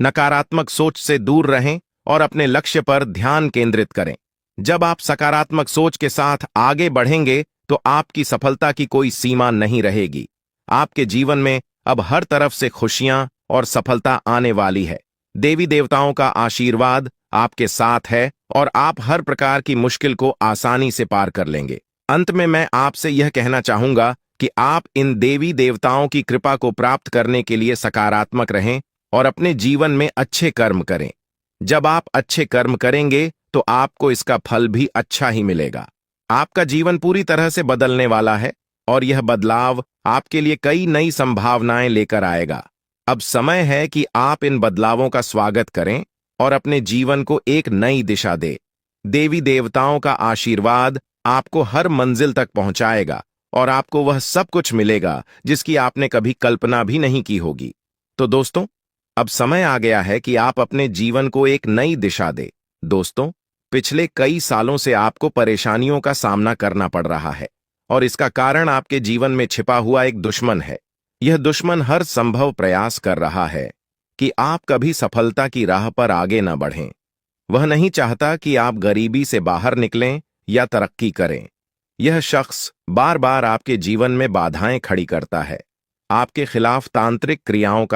नकारात्मक सोच से दूर रहें और अपने लक्ष्य पर ध्यान केंद्रित करें। जब आप सकारात्मक सोच के साथ आगे बढ़ेंगे तो आपकी सफलता की कोई सीमा नहीं रहेगी। आपके जीवन में अब हर तरफ से खुशियां और सफलता आने वाली है। देवी देवताओं का आशीर्वाद आपके साथ है और आप हर प्रकार की मुश्किल को आसानी से पार कर लेंगे। अंत में मैं आपसे यह कहना चाहूंगा कि आप इन देवी देवताओं की कृपा को प्राप्त करने के लिए सकारात्मक रहें और अपने जीवन में अच्छे कर्म करें। जब आप अच्छे कर्म करेंगे तो आपको इसका फल भी अच्छा ही मिलेगा। आपका जीवन पूरी तरह से बदलने वाला है और यह बदलाव आपके लिए कई नई संभावनाएं लेकर आएगा। अब समय है कि आप इन बदलावों का स्वागत करें और अपने जीवन को एक नई दिशा दें। देवी देवताओं का आशीर्वाद आपको हर मंजिल तक पहुंचाएगा और आपको वह सब कुछ मिलेगा जिसकी आपने कभी कल्पना भी नहीं की होगी। तो दोस्तों, अब समय आ गया है कि आप अपने जीवन को एक नई दिशा दें। दोस्तों, पिछले कई सालों से आपको परेशानियों का सामना करना पड़ रहा है और इसका कारण आपके जीवन में छिपा हुआ एक दुश्मन है। यह दुश्मन हर संभव प्रयास कर रहा है कि आप कभी सफलता की राह पर आगे न बढ़ें। वह नहीं चाहता कि आप गरीबी से बाहर निकलें या तरक्की करें। यह शख्स बार बार आपके जीवन में बाधाएं खड़ी करता है, आपके खिलाफ तांत्रिक क्रियाओं का